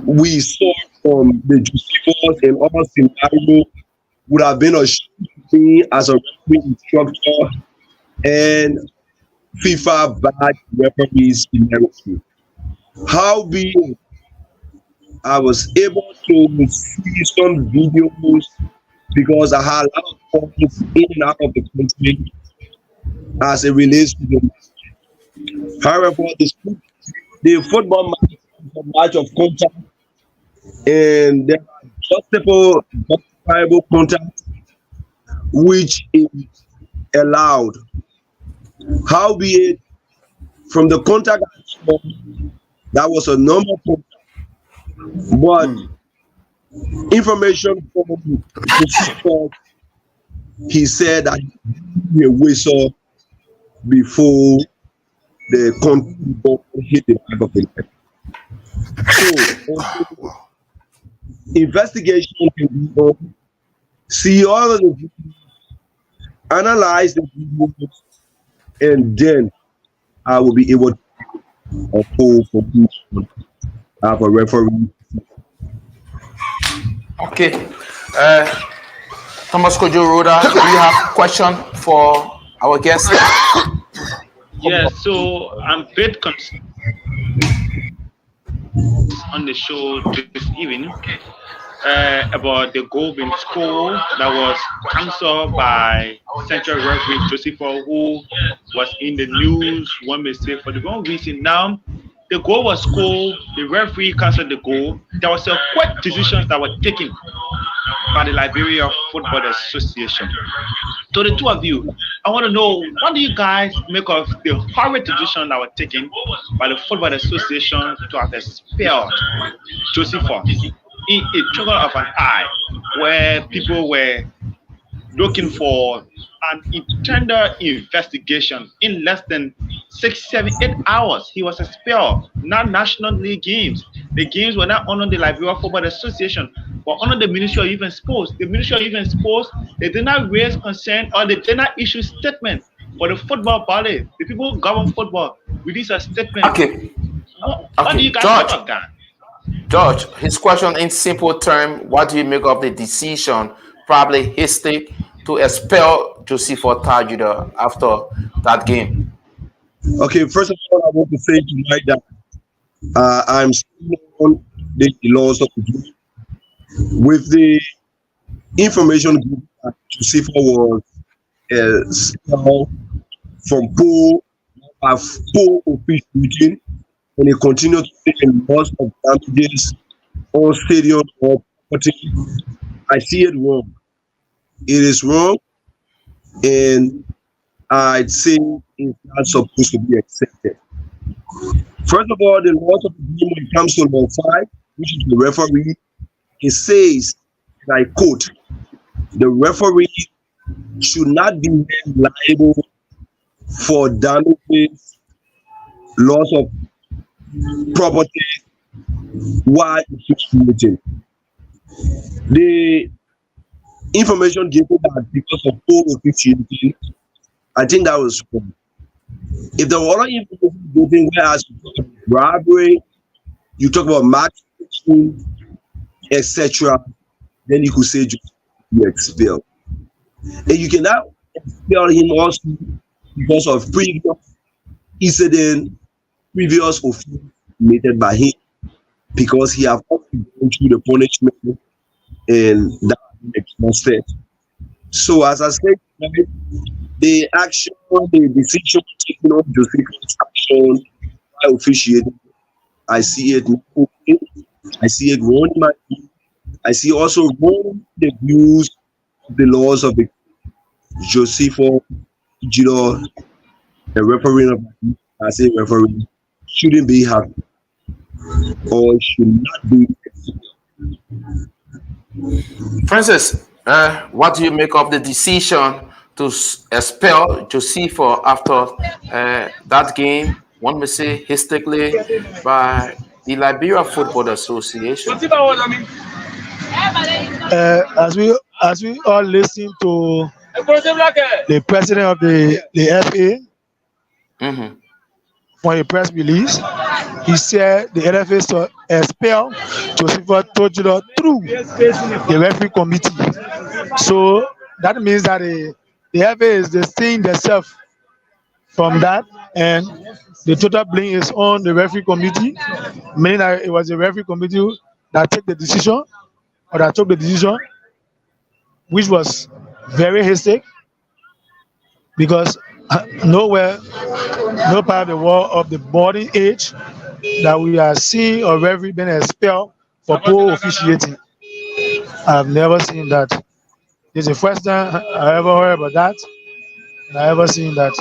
we saw from the Josephus and other scenario would have been a thing as a referee instructor and FIFA bad referees in everything. Howbeit, I was able to see some videos because I had a lot of calls in and out of the country as it relates to the match. However, the football match a match of contact, and there are justifiable contact which is allowed. Howbeit, from the contact I saw, that was a normal contact, but information from the support, he said that he a whistle before the contact ball hit the back of the net. So, investigation can be done. See all of the videos, analyze the videos, and then I will be able to a full conclusion of a referee. Okay. Thomas Kojo Roda, do you have a question for our guest? Yeah, so I'm a bit concerned on the show this evening about the goal being scored that was cancelled by Central referee Josepho, who was in the news, one may say, for the wrong reason. Now, the goal was scored, the referee cancelled the goal. There was a quick decisions that were taken by the Liberia Football Association. To the two of you, I want to know, what do you guys make of the horrid decision that were taken by the Football Association to have expelled Josepho in a trickle of an eye, where people were looking for an intended investigation in less than 6, 7, 8 hours? He was expelled. Not National League games. The games were not under the Liberia Football Association, but under the Ministry of Youth and Sports. The Ministry of Youth and Sports, they did not raise concern or they did not issue statement for the football body. The people who govern football release a statement. Okay. What do you guys think of that? George, his question in simple term, what do you make of the decision, probably hasty, to expel Josepho Tajuda after that game? Okay, first of all, I want to say tonight that I'm still on the laws of the game. With the information that Josepho was expelled from poor officiating, and he continued to take a loss of damages on stadium or property. I see it wrong. It is wrong, and I'd say it's not supposed to be accepted. First of all, the laws of the game when it comes to law 5, which is the referee, it says, and I quote, the referee should not be held liable for damages, loss of property while officiating. The information given that because of poor officiating, I think that was wrong. If there were other information given, whereas robbery, you talk about match fixing, etc., then you could say just be expelled. And you cannot expel him also because of previous incident, previous offense committed by him, because he have not gone through the punishment and that makes no sense. So as I said, the action, the decision taken on Josepho's action by officiating, I see it okay. I see it wrong in my view. I see also wrong the views of the laws of the Josepho Tajuda, the referee of I say referee shouldn't be happy or should not be. Francis, what do you make of the decision to expel Josepho after that game? One may say hastily by the Liberia Football Association. As we all listen to the president of the FA for a press release, he said the NFA to expel Josepho Tajuda through the referee committee. So that means that the FA is distinct themselves from that, and the total blame is on the referee committee, meaning that it was the referee committee that took the decision, which was very hasty, because nowhere, no part of the world of the body age that we are seeing a referee being expelled for poor officiating. I've never seen that. It's the first time I ever heard about that. And I ever seen that.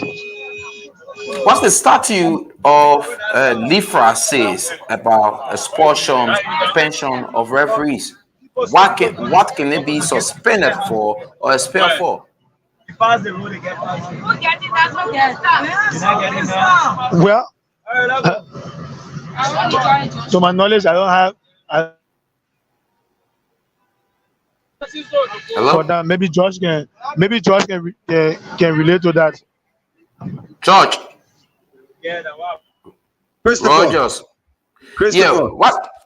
What's the statute of LIFRA says about expulsion, suspension of referees? What can it be suspended for or expelled for? Well, to my knowledge, I don't have. Hello? For that, maybe George can relate to that. George. Christopher. Rogers. Yeah,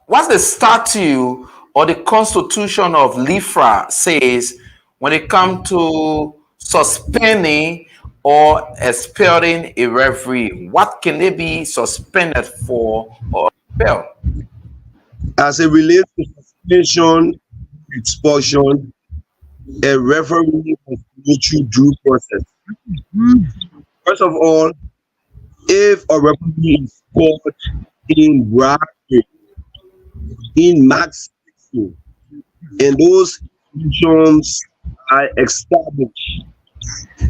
what's the statute or the constitution of LIFRA says when it comes to suspending or expelling a referee? What can they be suspended for or expelled? As it relates to suspension, expulsion, a referee must go through due process. First of all, if a referee is caught in bribery, in max 16, and those institutions are established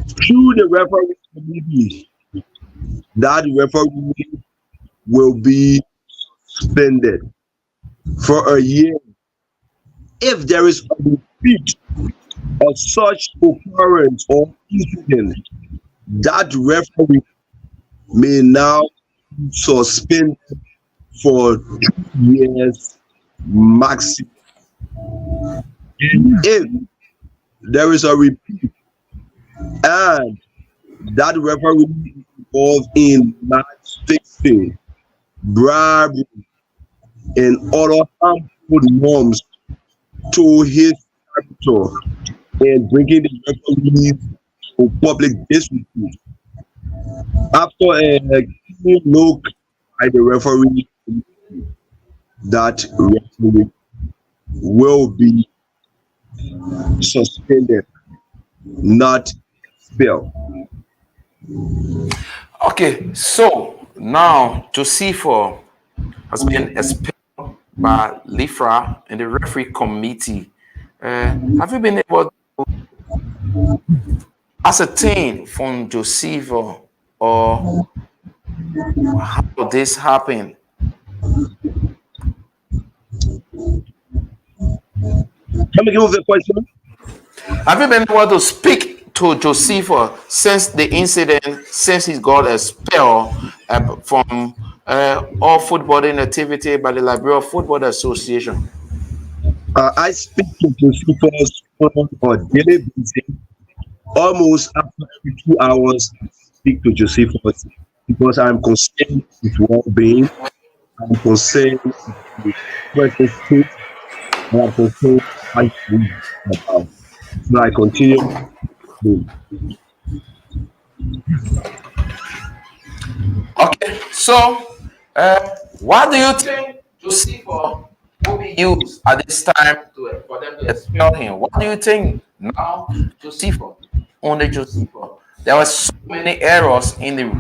through the referee committee, that referee will be suspended for a year. If there is a repeat of such occurrence or incident, that referee may now be suspended for 2 years maximum. And if there is a repeat and that referee is involved in match fixing, bribery, and other harmful norms to his character and bringing the referee to public disrepute, after a keen look at the referee, that referee will be suspended, not expelled. Okay, so now Josephor has been expelled by LIFRA and the referee committee. Have you been able to ascertain from Josephor or how this happened? Let me give the question. Have you been able to speak to Josephor since the incident, since he got expelled from all footballing activity by the Liberia Football Association? I speak to Josephor on a daily basis. Almost after every 2 hours, I speak to Josephor because I'm concerned with well-being. I'm concerned with person's state. And I'm concerned about. So I continue. Okay, so what do you think Josephor will be used at this time for them to expel him? What do you think now, Josephor? Only Josephor. There were so many errors in the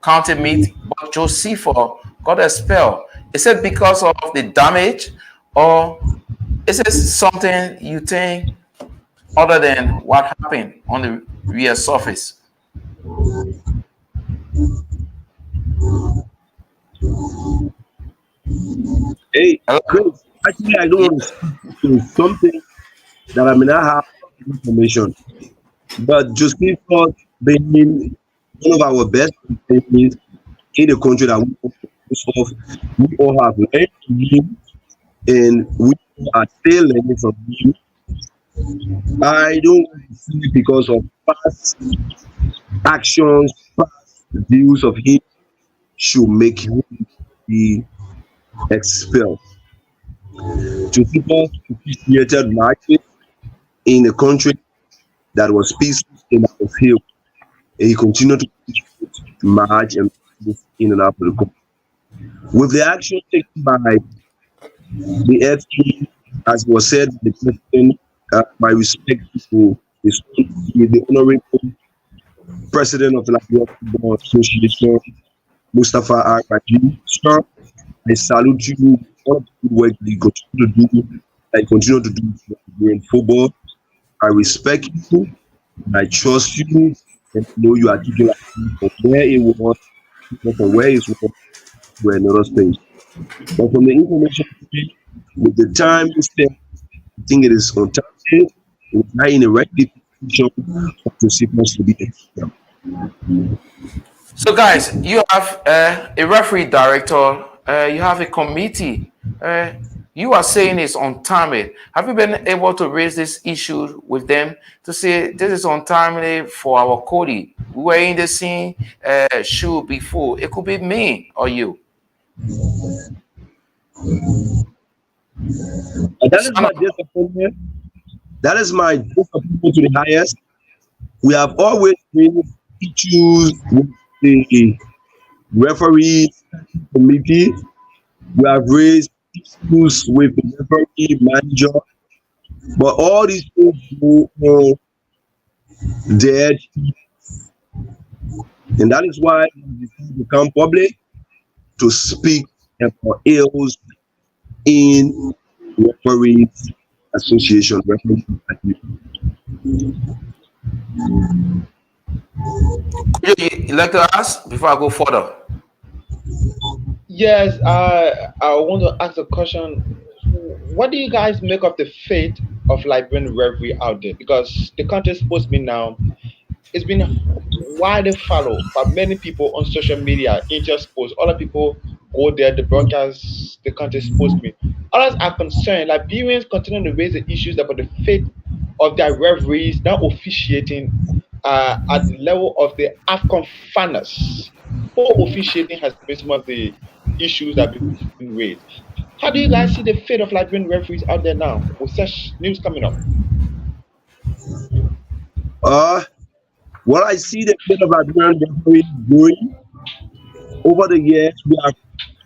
county meet, but Josephor got expelled. Is it because of the damage, or is it something you think other than what happened on the rear surface? Hey, Chris, actually, I don't want to speak to something that I may not have information. But Josephor being one of our best companies in the country that we all have learned from him, and we are still learning from him. I don't want to see because of past actions, past views of him should make him be expelled. Josephor appreciated matches in a country that was peaceful and that was healed. And he continued to march and in and out of the country. With the action taken by the FT, as was said by the president, my respect to the honorable president of the Liberia Football Association, Mustafa Al-Rajim, sir, I salute you. All the good work that you continue to do. I continue to do in football. I respect you. And I trust you. And know you are taking like from where it was, from where it was to another space. But from the information today, with the time you spent, I think it is on time. We're not in the right position to supposed to be. So, guys, you have a referee director. You have a committee. You are saying it's untimely. Have you been able to raise this issue with them to say this is untimely for our Cody? We were in the scene shoe before. It could be me or you. That is my disappointment. That is my disappointment to the highest. We have always been issues with the referee committee. We have raised issues with the referee manager, but all these things go dead, and that is why we become public to speak about ills in referees association. Could you like to ask before I go further? Yes, I want to ask a question. What do you guys make of the fate of Liberian referee out there? Because the country supposed to be now, it's been widely followed by many people on social media, intersports. Other people go there, the broadcast, the country supposed to be. Others are concerned. Liberians continue to raise the issues about the fate of their referees now officiating at the level of the AFCON finals. Poor officiating has been some of the issues that have been raised. How do you guys see the fate of Liberian referees out there now with such news coming up? Well, I see the fate of Liberian referees growing. Over the years, we have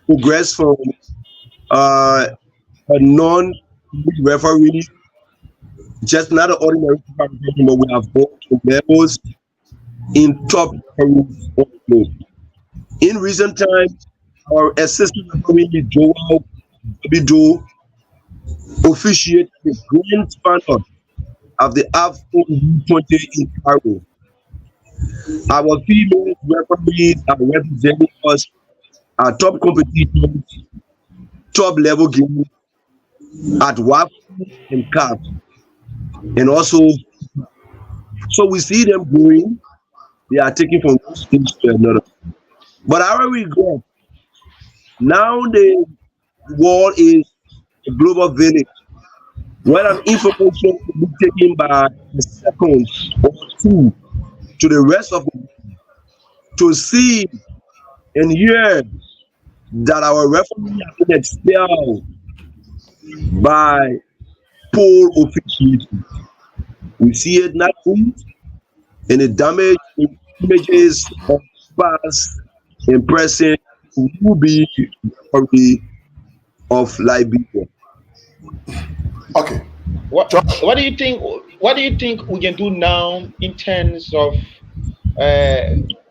progressed from a non-referee, just not an ordinary referee, but we have gone to levels in top referees. In recent times, our assistant referee Joel Bido officiated the grand final of the AFCON 20 in Cairo. Our female referees are representing us at top competitions, top level games at WAF and CAF, and also, so we see them growing. They are taking from one stage to another. But our regret, now the world is a global village where an information will be taken by a second or two to the rest of the world to see and hear that our referee has been expelled by poor officiating. We see it not good, and the damage images of past and present will be of Liberia. Okay. What do you think? What do you think we can do now in terms of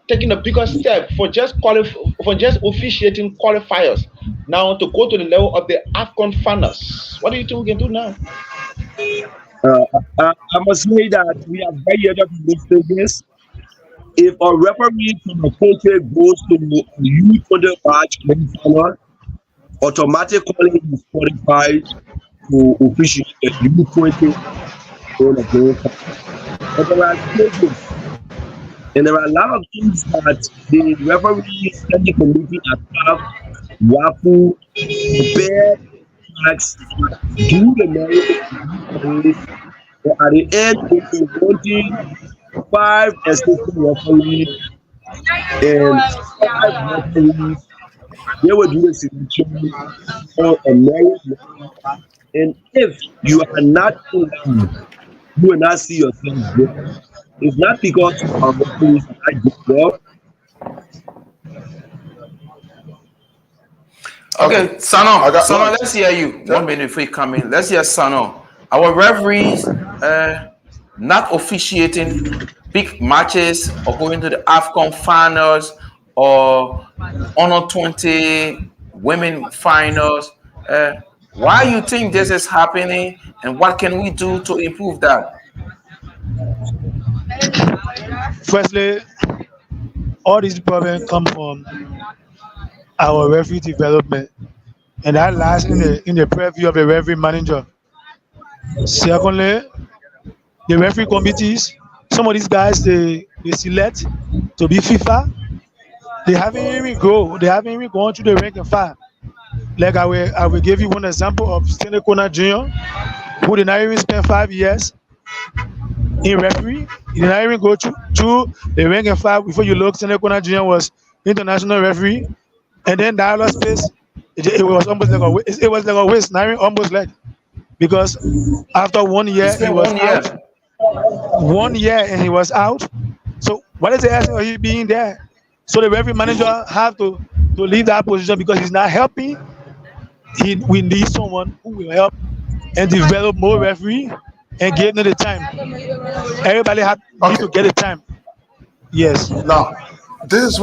taking a bigger step for just officiating qualifiers now to go to the level of the AFCON finals? What do you think we can do now? I must say that we are very eager to these stages. If a referee from a country goes to a U20 match final, automatically is qualified to officiate the U20 game. But there are stages, and there are a lot of things that the referee standing committee at CAF, WAFU, prepare tracks, do the merit, but at the end, if they wanting 5 assistant referees and 5 referees, they will do the selection for a merit. And if you are not in them, you will not see yourself there. It's not because our referees are not good job. Okay, Sano, let's hear you. 1 minute before you come in. Let's hear Sano. Our referees not officiating big matches or going to the AFCON finals or Honor 20 women finals. Why you think this is happening, and what can we do to improve that? Firstly, all these problems come from our referee development, and that lies in the purview of the referee manager. Secondly, the referee committees, some of these guys they select to be FIFA. They haven't even gone through the rank and file. Like I will give you one example of Stanley Kona Jr., who did not even spend 5 years in referee. He did not even go through the rank and file. Before you look, Stanley Kona Jr. was international referee, and then dialogue space. It was almost like a waste. Not even almost like, because after 1 year he was out. 1 year and he was out. So what is the essence of he being there? So the referee manager have to leave that position because he's not helping. We need someone who will help and develop more referee and give them the time. Everybody need to get the time. Yes. Now, this is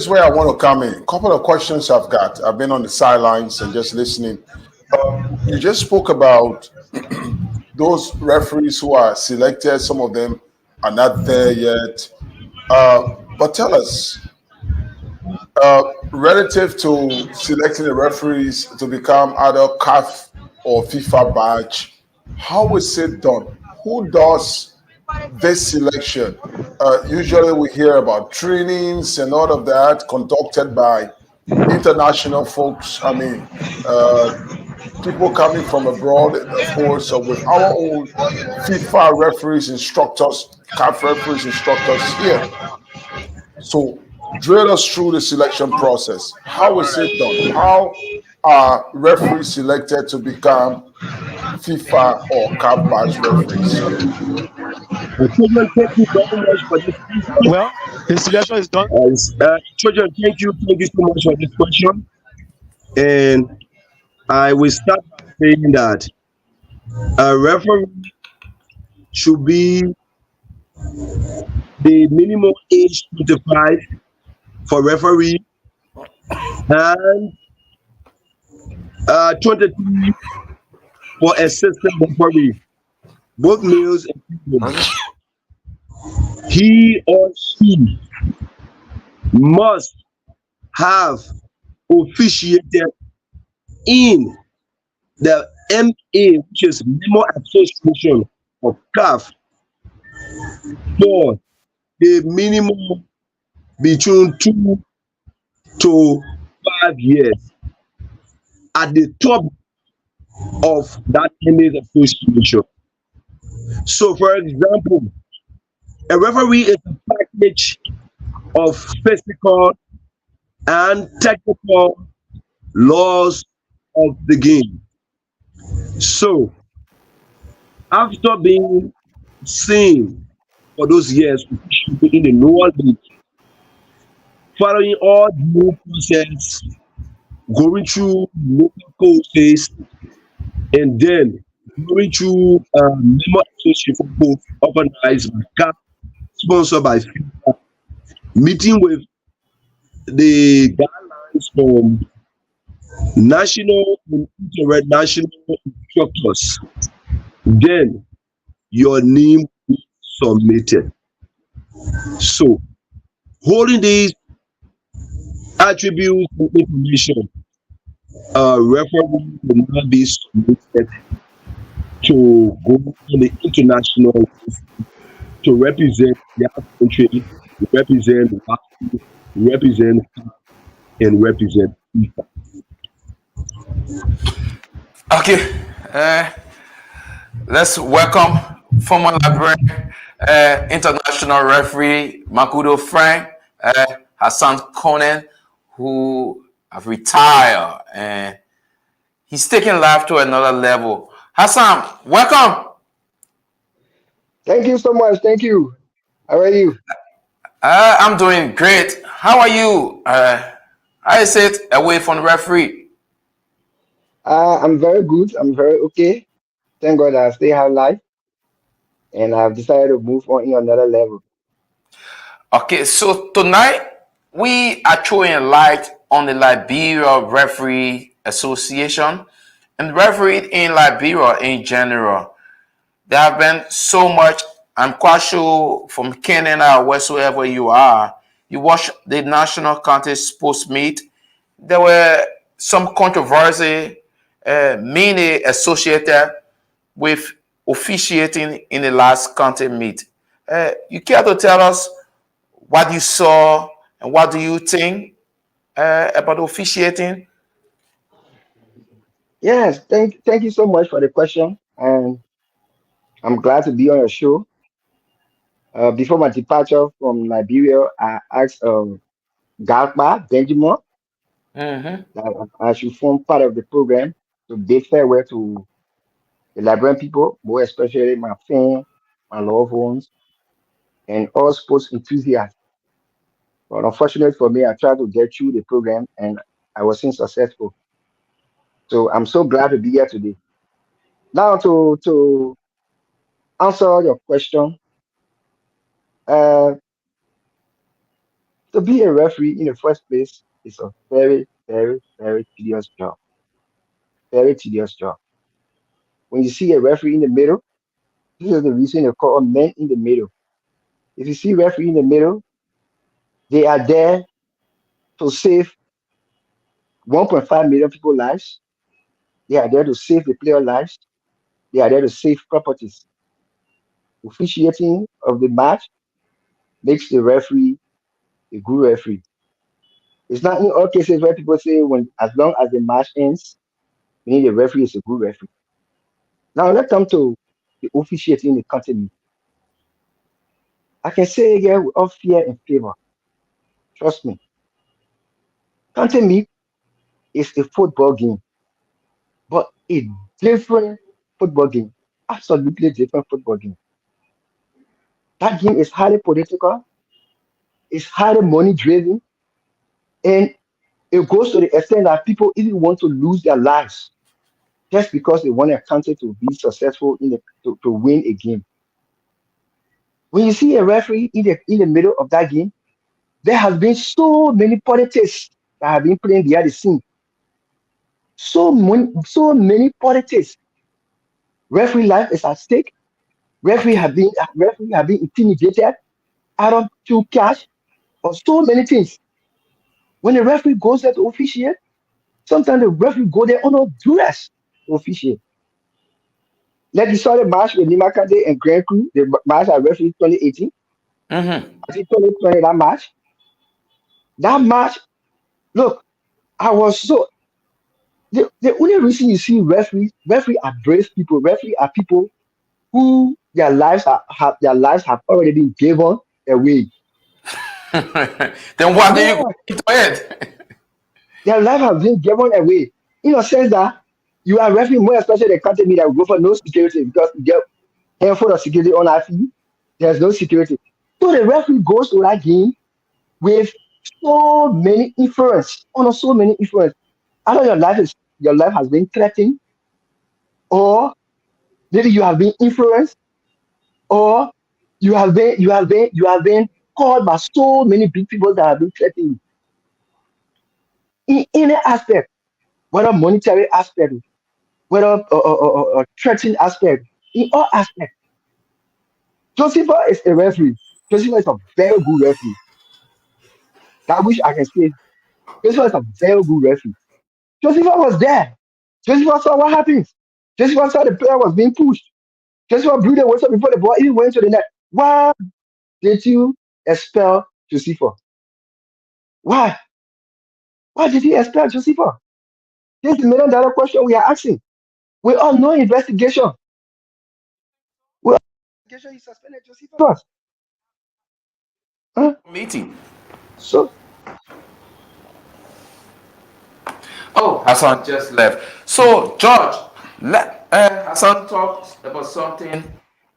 where I want to come in. A couple of questions I've got. I've been on the sidelines and just listening. You just spoke about those referees who are selected. Some of them are not there yet. But tell us, relative to selecting the referees to become either CAF or FIFA badge, how is it done? Who does this selection? Usually we hear about trainings and all of that conducted by international folks. I mean, people coming from abroad, of course, with our own FIFA referees, instructors, CAF referees, instructors here. So drill us through the selection process. How is it done? How are referees selected to become FIFA or CAF badge referees? Thank you very much for this question. Well, the selection is done. Children, thank you so much for this question. And I will start by saying that a referee should be the minimum age 25 for referee and 23 for assistant referee, both males and females. He or she must have officiated in the MA, which is Member Association of CAF, for a minimum between 2 to 5 years at the top of that MA association. So, for example, a referee is a package of physical and technical laws of the game. So, after being seen for those years in the lower league, following all the new process, going through local coaches, and then going through member association both organized by CAF, sponsored by FIFA, meeting with the guidelines from national and international instructors, then your name is submitted. So, holding these attributes and information, referee will not be submitted to go on the international to represent their country, represent and represent FIFA. Okay, let's welcome former Liberian international referee Makudo Frank, Hassan Conan, who have retired and he's taking life to another level. Hassan, welcome. Thank you so much. Thank you. How are you? I'm doing great. How are you? How is it away from the referee? I'm very good. I'm very okay. Thank God I still have life. And I've decided to move on in another level. Okay, so tonight we are throwing light on the Liberia Referee Association and refereed in Liberia in general. There have been so much. I'm quite sure from Kenya or wheresoever you are, you watch the national county sports meet. There were some controversy, mainly associated with officiating in the last county meet. You care to tell us what you saw and what do you think about officiating? Yes, thank you so much for the question, and I'm glad to be on your show. Before my departure from Liberia, I asked Galpa Benjamin Mm-hmm. that I should form part of the program to bid farewell to the Liberian people, more especially my fans, my loved ones, and all sports enthusiasts. But unfortunately for me, I tried to get through the program and I wasn't successful. So I'm so glad to be here today. Now to answer your question, uh, to be a referee in the first place is a very, very, very tedious job. Very tedious job. When you see a referee in the middle, this is the reason they call men in the middle. If you see referee in the middle, they are there to save 1.5 million people's lives. They are there to save the player lives. They are there to save properties. Officiating of the match makes the referee a good referee. It's not in all cases where people say when as long as the match ends, meaning the referee is a good referee. Now let's come to the officiating in the country. I can say again with all fear and favor. Trust me. Country meet is a football game, but a different football game. Absolutely different football game. That game is highly political, it's highly money driven, and it goes to the extent that people even want to lose their lives just because they want a country to be successful to win a game. When you see a referee in the middle of that game, there has been so many politics that have been playing behind the scene. So many politics. Referee life is at stake. Okay. Referee have been intimidated out of to cash or so many things. When the referee goes there to officiate, sometimes the referee go there under duress to officiate. Like you saw the match with Nimakande and Grand Crew, the match I refereed 2018. Mm-hmm. I think 2020 that match. That match, look, I was so the only reason you see referee are brave people. Referee are people who their lives have already been given away. Then what do you go Yeah, into it? their life has been given away. In a sense that you are referee more especially the country that will go for no security because you get handful of security on our feet. There's no security. So the referee goes to that game with so many influence, on so many influence. Either your life has been threatened, or maybe you have been influenced, or you have been called by so many big people that have been threatening you. In any aspect, whether monetary aspect, whether threatening aspect, in all aspects. Josepha is a referee. Josepha is a very good referee. That which I can say. Josepha is a very good referee. Josepha was there. Josepha saw what happened. Josepha saw the player was being pushed. Josepha blew the whistle before the ball even went to the net. Why did you expel Josepha? Why? Why did he expel Josepha? This is the $1 million question we are asking. We all know investigation. We all know investigation. He suspended Josepha. Huh? Meeting. So Oh, Hassan just left. So, George, let Hassan talk about something.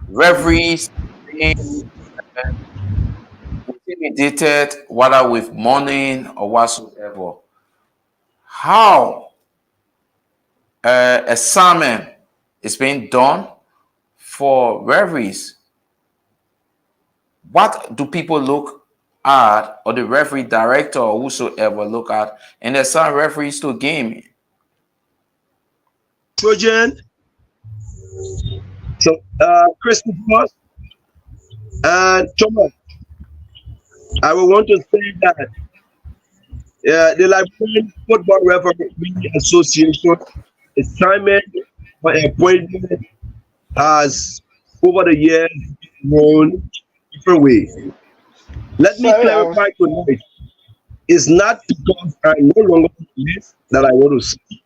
Referees being intimidated, whether with money or whatsoever. How a sermon is being done for referees? What do people look at, or the referee director or whosoever look at, and assign referees to game? Trojan. So, Christopher and Thomas, I will want to say that the Liberian Football Referee Association assignment for appointment has over the years grown different ways. Let me clarify tonight. It's not because I'm no longer on the list that I want to say,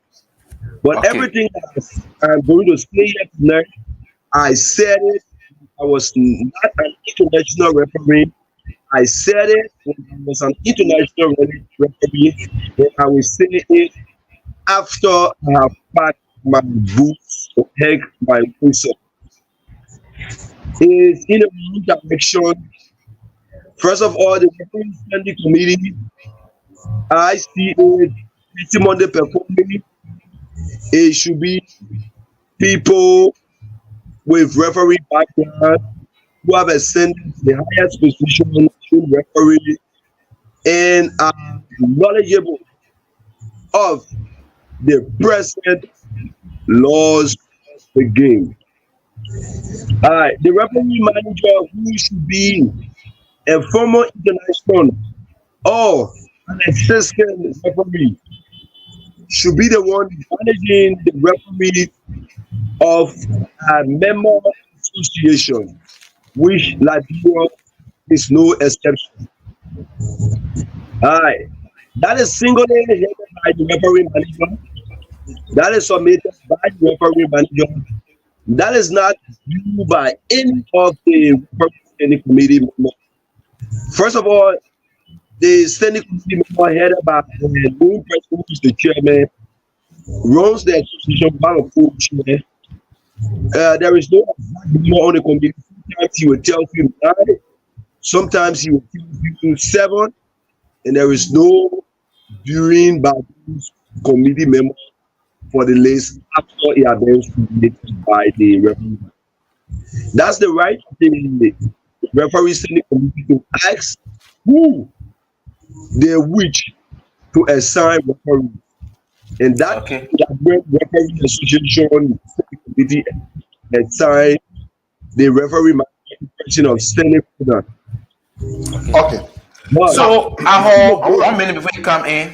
but everything that I'm going to say here tonight, I said it. I was not an international referee. I said it when I was an international referee, and I will say it after I have packed my boots to hang my whistle. Is in a wrong direction. First of all, the referee standing committee, I see it testimony performing. It should be people with referee background who have ascended to the highest position in referee and are knowledgeable of the present laws of the game. The referee manager, who should be a former international or an assistant referee, should be the one managing the referee of a member association, which Liberia is no exception. That is singularly headed by the referee manager. That is submitted by the referee manager. That is not viewed by any of the standing committee members. First of all, the standing committee member headed by the new person who is the chairman runs the association by a full chair. There is no member on the committee. Sometimes he will tell you 9, sometimes he will tell you 7, and there is no viewing by these committee members for the list after it has been submitted by the referee. That's the right of the referee standing committee to ask who they wish to assign referee. And that referee association committee assign the referee person of standing order. Okay. So I heard 1 minute before you come in,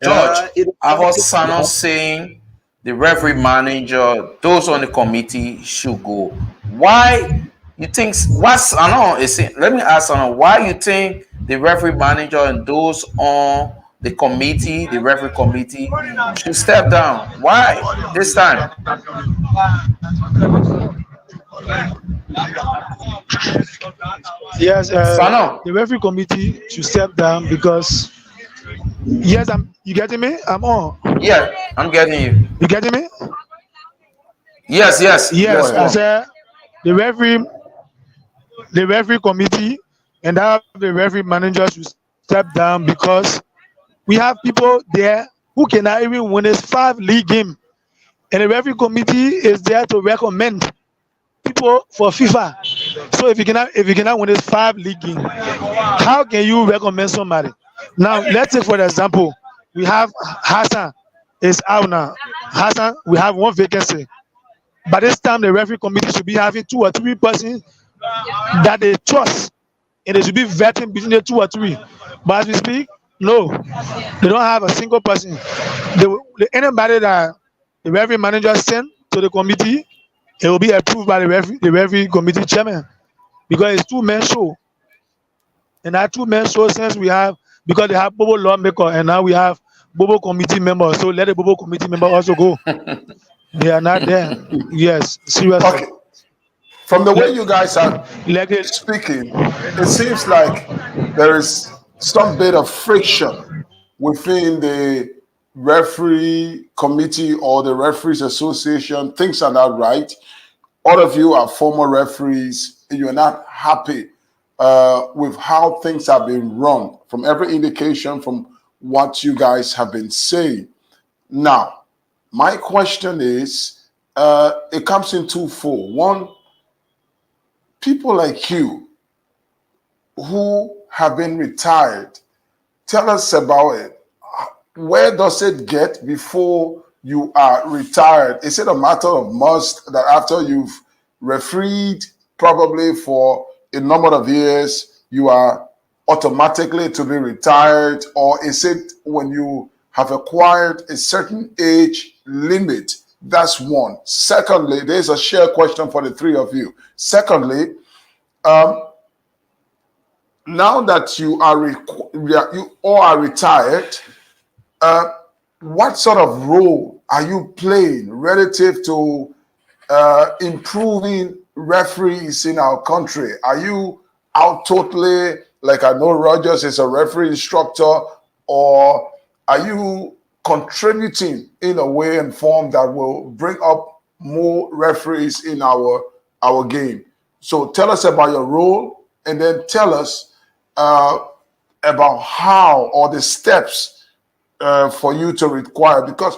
George. I heard Sano saying the referee manager, those on the committee should go. Why you think? What's Sano is saying? Let me ask Sano, why you think the referee manager and those on the committee, the referee committee, should step down? Why this time? Yes, the referee committee should step down because yes, you getting me? I'm on. Yeah, I'm getting you. You getting me? Yes. I said the referee committee and that the referee manager should step down because we have people there who cannot even win this 5 league game, and the referee committee is there to recommend people for FIFA. So if you cannot win this 5 league game, how can you recommend somebody? Now let's say for example, we have Hassan is out now. Hassan, we have 1 vacancy. By this time, the referee committee should be having 2 or 3 persons that they trust, and they should be vetting between the 2 or 3. But as we speak, no, they don't have a single person. Anybody that the referee manager sent to the committee, it will be approved by the referee committee chairman because it's 2-man show. And that 2-man show, since we have, because they have Bobo lawmaker and now we have Bobo committee members, so let the Bobo committee member also go. They are not there. Yes, seriously. Okay. From the way you guys are speaking, it seems like there is some bit of friction within the referee committee or the referees association. Things are not right. All of you are former referees and you're not happy with how things have been run from every indication from what you guys have been saying. Now, my question is, it comes in twofold. One, people like you who have been retired. Tell us about it. Where does it get before you are retired? Is it a matter of must that after you've refereed probably for a number of years, you are automatically to be retired? Or is it when you have acquired a certain age limit? That's one. Secondly, there's a shared question for the three of you. Secondly, now that you all are retired, what sort of role are you playing relative to improving referees in our country? Are you out totally, like I know Rogers is a referee instructor, or are you contributing in a way and form that will bring up more referees in our game? So tell us about your role, and then tell us about how or the steps for you to retire, because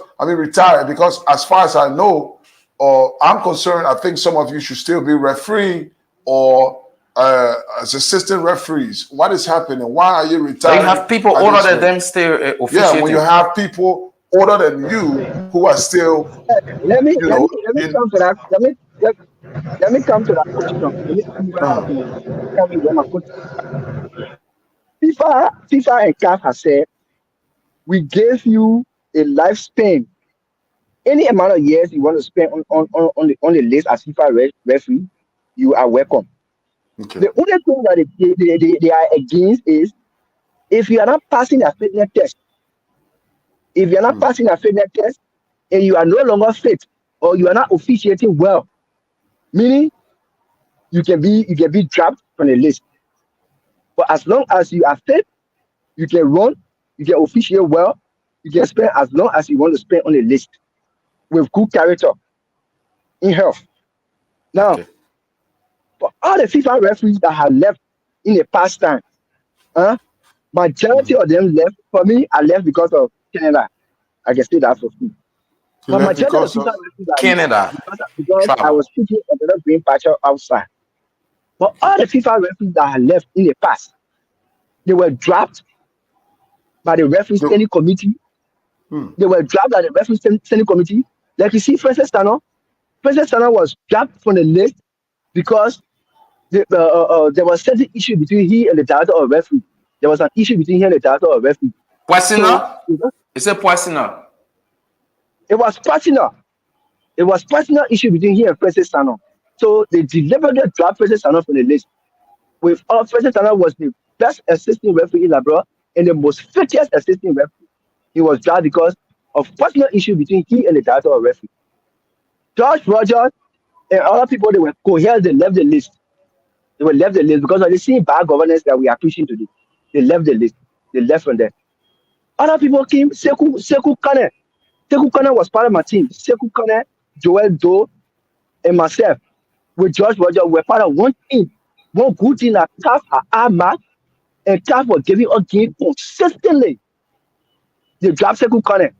as far as I know or I'm concerned, I think some of you should still be refereeing or as assistant referees. What is happening? Why are you retiring? You have people older than them still officiating. Yeah, when you have people older than you who are still, let me come to that. Let me come to that question. FIFA and CAF has said we gave you a lifespan. Any amount of years you want to spend on the list as FIFA referee, you are welcome. Okay. The only thing that they are against is if you are not passing a fitness test. If you are not passing a fitness test and you are no longer fit or you are not officiating well, meaning you can be dropped from the list. But as long as you are fit, you can run, you can officiate well, you can spend as long as you want to spend on the list with good character in health. Now, okay, for all the FIFA referees that have left in the past time, majority of them left. For me, I left because of Canada. I can say that for free. But majority of FIFA referees Canada, because I was speaking of the green patch outside. But all the FIFA referees that have left in the past, they were dropped by the referee standing committee. They were dropped by the referee standing committee. Like you see, Francis Tano was dropped from the list because there was certain issue between he and the director of referee. There was an issue between he and the director of referee. Poissina? Is it Poissina? It was personal. It was personal issue between he and Francis Tano. So they deliberately dropped Francis Tano from the list. With all, Francis Tano was the best assistant referee in Labrador and the most fittest assistant referee. He was dropped because of personal issue between he and the director of referee. George Rogers and other people, they were coherent, they left the list. They were left the list because of the same bad governance that we are pushing today. They left the list. They left from there. Other people came, Sekou Kane. Sekou Kane was part of my team. Sekou Kane, Joel Doe, and myself with George Rogers were part of one team. One good team that CAF at our mark, and CAF was giving us game consistently. They dropped Sekou Kane.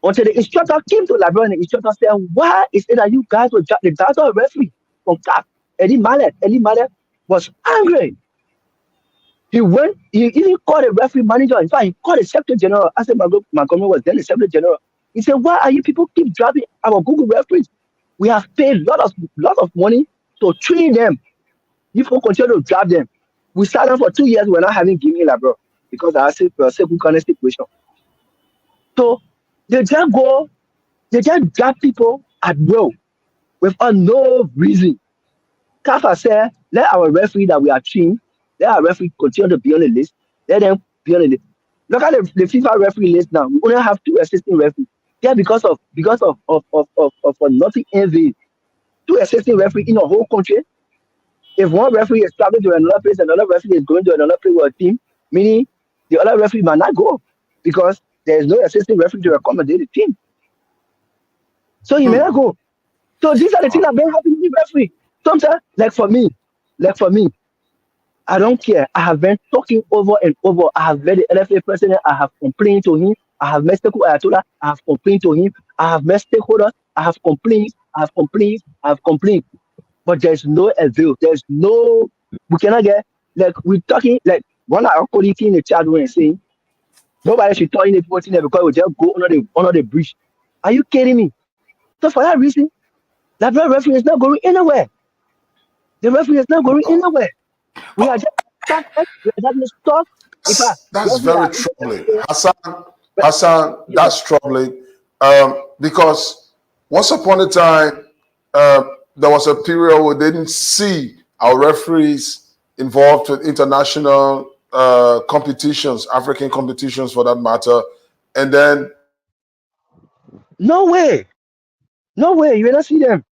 Until the instructor came to Labrador and the instructor said, why is it that you guys will drop the director of referee from CAF? Eddie Mallet was angry. He even called the referee manager. In fact, he called the secretary general. I said, Montgomery was then the secretary general. He said, why are you people keep dropping our Google referees? We have paid lot of money to train them. You people continue to drop them. We sat down for 2 years. We're not having game in Labrador because I said for a Sekou Kane situation. So they just drop people at will without no reason. CAF said, let our referee that we are trained, let our referee continue to be on the list. Let them be on the list. Look at the FIFA referee list now. We only have 2 assistant referees. Yeah, because of nothing envy. 2 assistant referees in the whole country. If one referee is traveling to another place, another referee is going to another place with a team, meaning the other referee might not go because there is no assistant referee to accommodate the team. So he may not go. So these are the things that may happen in the referee. Sometimes, like for me, I don't care. I have been talking over and over. I have met the LFA president. I have complained to him. I have met Sekou Ayatola. I have complained to him. I have met stakeholders. I have complained. But there's no avail. We cannot get Like we're talking like one of our colleagues in the chat room and saying nobody should turn in the people in there because we just go under the bridge. Are you kidding me? So for that reason, that referee is not going anywhere. The referee is not going anywhere. We are But just stagnant. We are just stuck. In fact, that's referee very are troubling, Hassan. yeah. That's troubling because once upon a time there was a period where we didn't see our referees involved with international competitions, African competitions for that matter, and then No way. No way. You will not see them.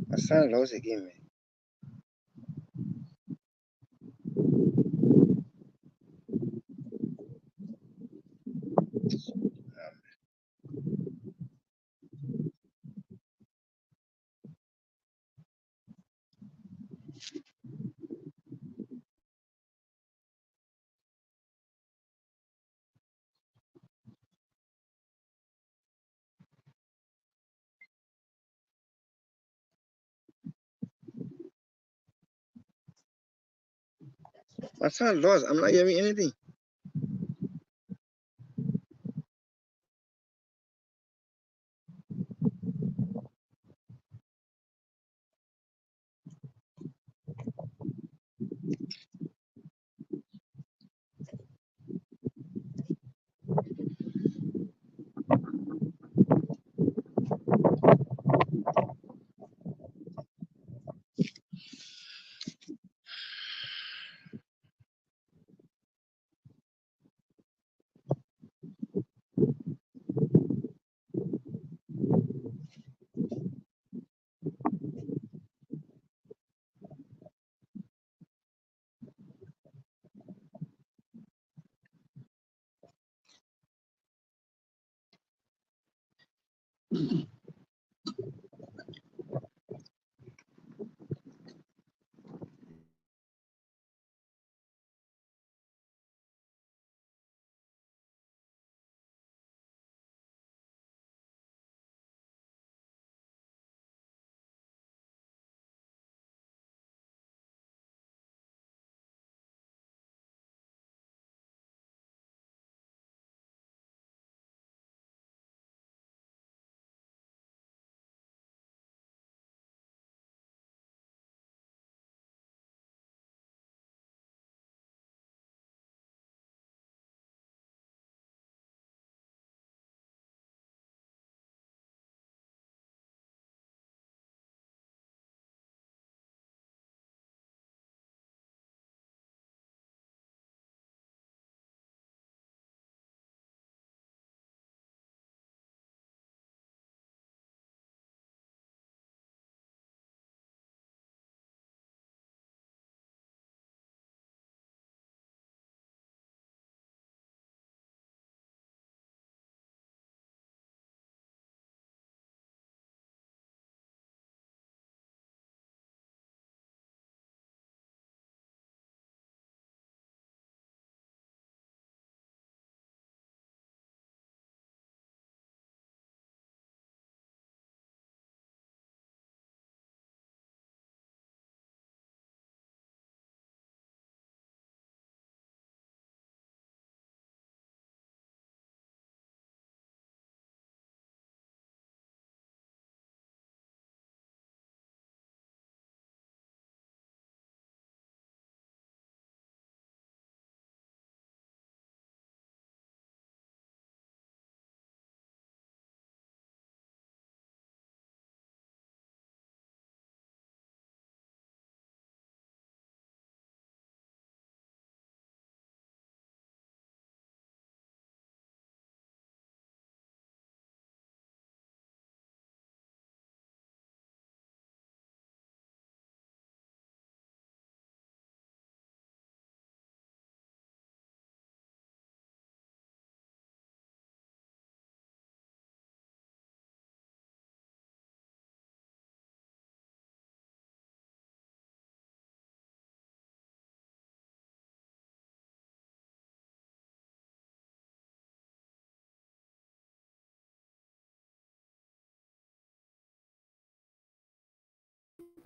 My son lost again, man. My son lost. I'm not hearing anything.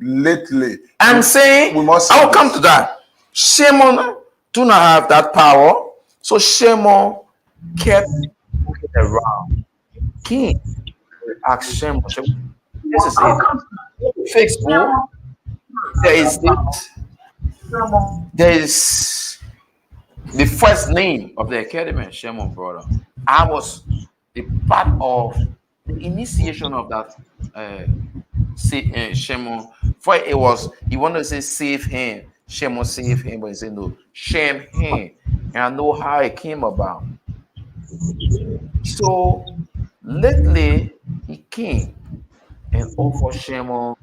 lately. I'm saying, we must. I'll come to that. Shimon do not have that power, so Shimon kept moving around. King asked Shimon, this is it. Facebook, there is the first name of the academy, Shimon brother. I was a part of the initiation of that Shimon. For it was, he wanted to say save him, Shimon save him, but he said no, shame him. And I know how it came about. So lately he came and offered Shimon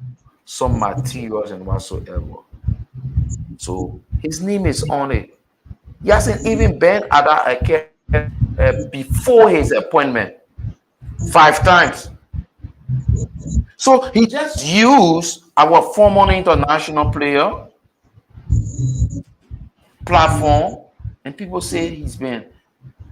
some materials and whatsoever. So his name is on it. He hasn't even been at that academy before his appointment 5 times. So he just used our former international player platform, and people say he's been.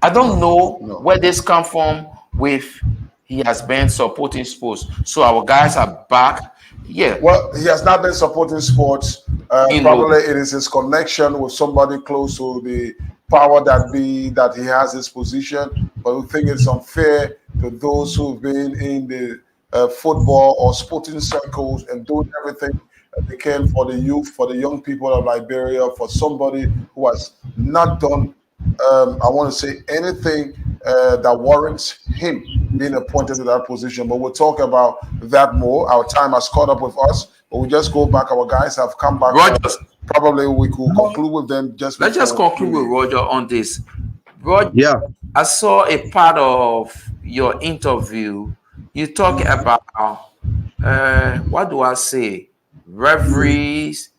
I don't know where this come from with he has been supporting sports. So our guys are back. Yeah. Well, he has not been supporting sports. Probably it is his connection with somebody close to the power that be that he has his position. But we think it's unfair to those who've been in the football or sporting circles and doing everything they can for the youth, for the young people of Liberia, for somebody who has not done, I want to say, anything that warrants him being appointed to that position. But we'll talk about that more. Our time has caught up with us, but we just go back. Our guys have come back. Roger, probably we could conclude with them. Let's just conclude with Roger on this. Roger, yeah, I saw a part of your interview. You talk about what do I say? Referees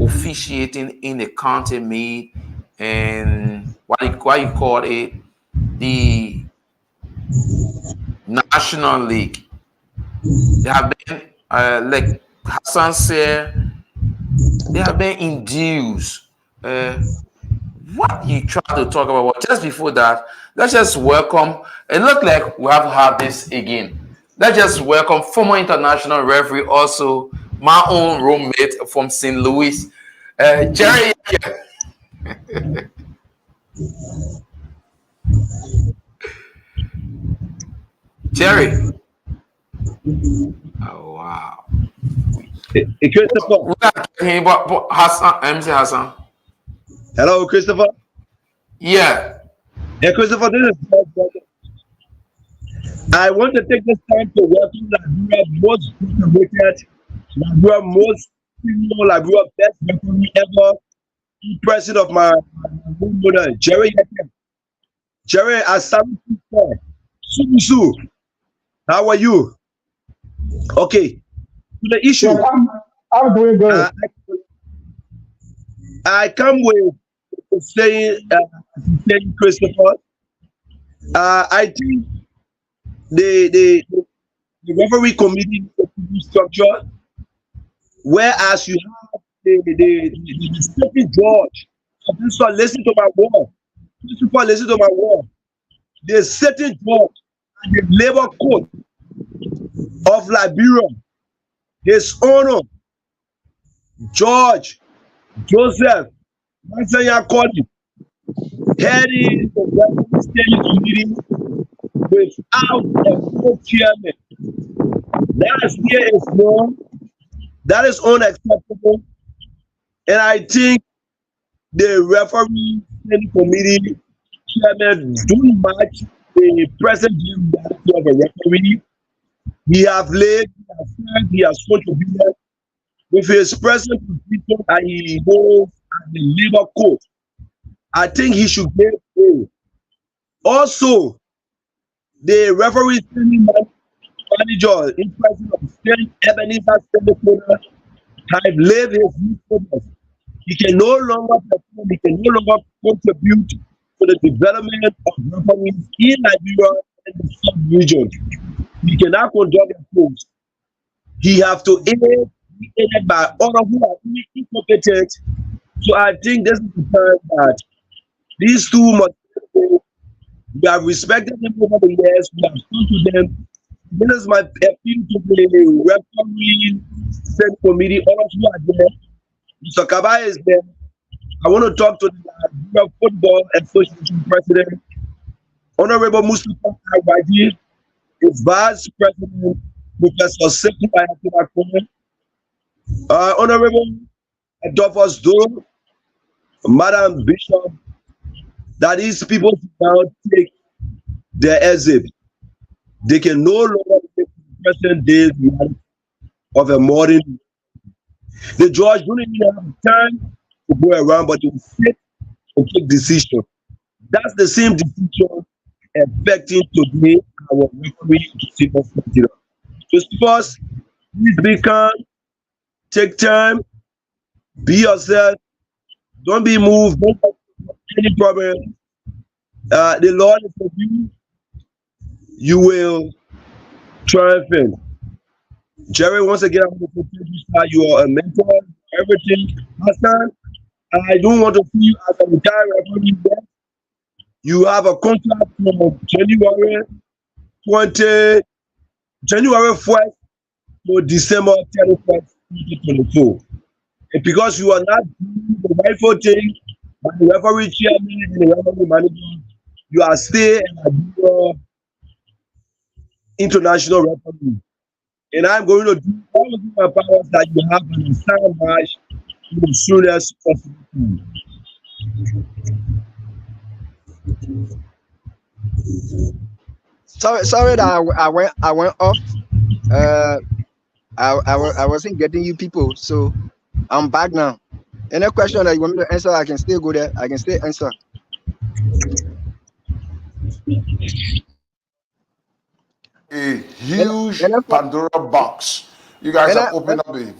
officiating in the county meet and what you call it, the National League. They have been, like Hassan said, they have been induced. What you try to talk about? Well, just before that, let's just welcome. It looks like we have to have this again. Let's just welcome former international referee, also my own roommate from St. Louis, Jerry. Jerry. Oh wow. Christopher. But Hassan, MC Hassan. Hello, Christopher. Yeah. Yeah, Christopher, this is. I want to take this time to welcome Liberia most decorated, Liberia most senior, Liberia best referee ever, president of my role model, Jerry. Jerry, I salute you, sir. Subusu, how are you? Okay, to the issue. I'm doing good. I come with saying, Christopher. I think the referee committee structure, whereas you have the state judge. This one, listen to my word. Listen to my word. The certain judge and the labor code of Liberia, His Honor George Joseph Masaya Kodi, heading the referee standing committee without a co-chairman. That here is wrong. That is unacceptable. And I think the referee standing committee chairman do match the present reality of a referee. He have laid, he has said, he has contributed with his present position and he holds the labor code. I think he should get paid. Also, the referee manager in president of State Ebenezer Senator have laid his usefulness. He can no longer perform, he can no longer contribute to the development of referees in Liberia and the sub-region. He cannot conduct a post. He have to be aided by others who are incompetent. So I think this is the time that these two must go. We have respected them over the years. We have come to them. This is my appeal to the referee state committee. All of you are there. Mr. Kaba is there. I want to talk to the Nigeria Football Association President, Honorable Mustafa Al-Wadi, his Vice President, Professor Sekou Ayatunakone, Honorable Adolphus Dole, Madam Bishop, that these people now take their exit. They can no longer take the present day reality of a modern. The judge don't even have time to go around, but they will sit and take decision. That's the same decision affecting today our referee to see us. Just first, please be calm, take time, be yourself, don't be moved, don't have any problem. The Lord is with you. You will triumph. Jerry, once again, I want to thank you, sir. You are a mentor, everything. Hassan, I don't want to see you as a retired referee. You have a contract from January 1st to December 31st, 2024. And because you are not doing the rightful thing, by the referee chairman and the referee manager, you are still a international referee. And I'm going to do all of my powers that you have an sound match as soon as possible. Sorry that I went off. I wasn't getting you people, so I'm back now. Any question that you want me to answer, I can still go there. I can still answer. A huge Pandora box. You guys have opened up a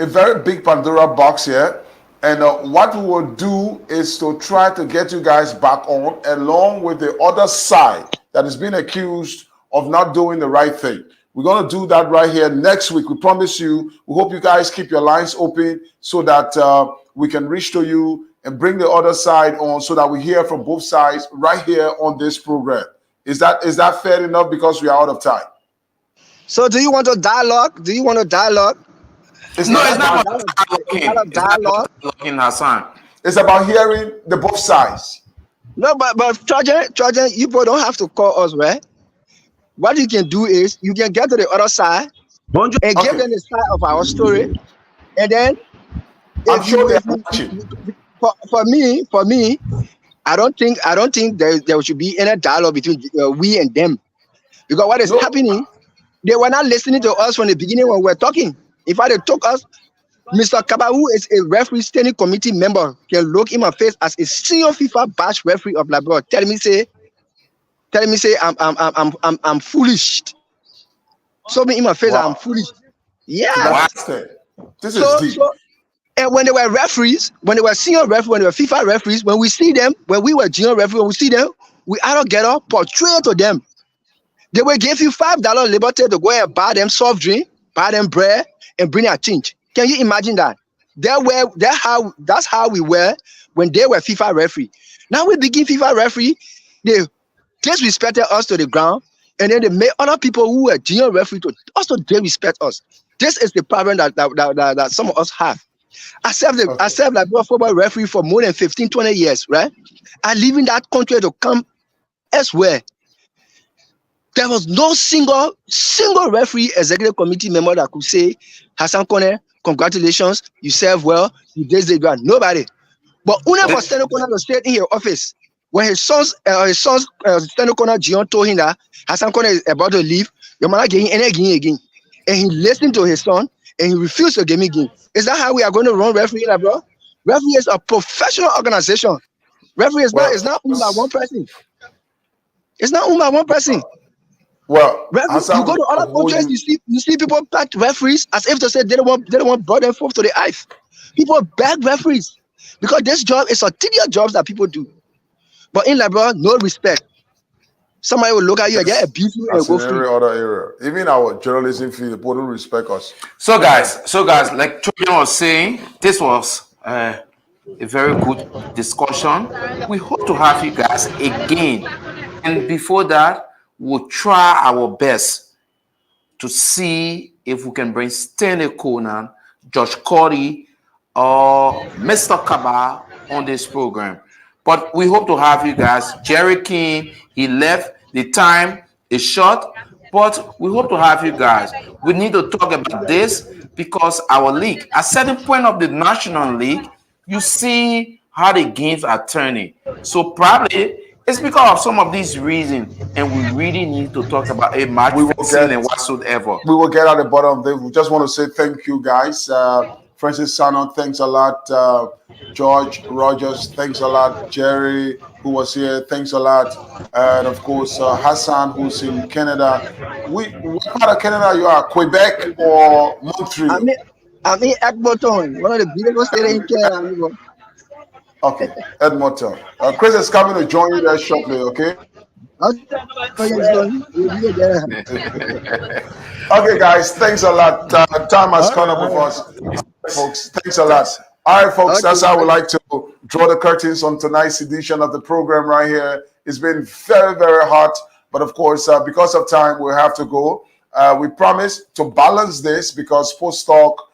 very big Pandora box here. And what we will do is to try to get you guys back on, along with the other side that is being accused of not doing the right thing. We're going to do that right here next week. We promise you. We hope you guys keep your lines open so that we can reach to you and bring the other side on so that we hear from both sides right here on this program. Is that fair enough? Because we are out of time. So do you want to dialogue? It's not about dialogue, Hassan. It's about hearing the both sides. No, but Trajan, you both don't have to call us, right? What you can do is you can get to the other side and give them the side of our story, and then I'm sure they're watching. For me, I don't think there should be any dialogue between we and them, because what is happening, they were not listening to us from the beginning when we were talking. In fact, they took us. Mr. Kaba, who is a referee standing committee member, can look in my face as a senior FIFA batch referee of Labrador. Tell me, say, I'm foolish. So me in my face, I'm foolish. Yeah. This is deep. And when they were referees, when they were senior referees, when they were FIFA referees, when we see them, when we were junior referees, when we see them, we either get up, portray to them. They will give you $5 liberty to go and buy them soft drink, buy them bread, and bring a change. Can you imagine that? That's how we were when they were FIFA referee. Now we begin FIFA referee, they disrespected us to the ground, and then they made other people who were junior referee to also disrespect us. This is the problem that some of us have. I served like football referee for more than 15, 20 years, right? I live in that country to come elsewhere. There was no single referee executive committee member that could say, Hassan Kone, congratulations, you serve well, you did the ground. Nobody. But whenever Steno Kone was staying in his office, when his son's Steno Kone Gion told him that Hassan Kone is about to leave, your man getting again. And he listened to his son and he refused to give me game. Is that how we are going to run referee, bro? Referee is a professional organization. Referee is not owned by one person. It's not owned by one person. Well, you go to other countries, you see people back referees as if to say they don't want blood and forth to the ice. People beg referees because this job is a tedious job that people do. But in Labrador, no respect. Somebody will look at you and get abused and go free. Every other area, even our journalism field, people don't respect us. So guys, like Trojan was saying, this was a very good discussion. We hope to have you guys again, and before that, we'll try our best to see if we can bring Stanley Conan, Josh Cody, or Mr. Kaba on this program. But we hope to have you guys. Jerry King, he left. The time is short, but we hope to have you guys. We need to talk about this because our league, at certain point of the National League, you see how the games are turning. So probably it's because of some of these reasons, and we really need to talk about a match fixing and whatsoever. We will get at the bottom of it. We just want to say thank you, guys. Francis Sano, thanks a lot. George Rogers, thanks a lot. Jerry, who was here, thanks a lot. And of course, Hassan, who's in Canada. What part of Canada you are? Quebec or Montreal? I'm in Edmonton, one of the biggest states in Canada. Okay, Edmonton. Chris is coming to join you there shortly, okay? Okay, guys, thanks a lot. Time has caught up with us, folks. Thanks a lot. All right, folks, that's how we like to draw the curtains on tonight's edition of the program right here. It's been very, very hot, but of course, because of time, we have to go. We promise to balance this because Sports Talk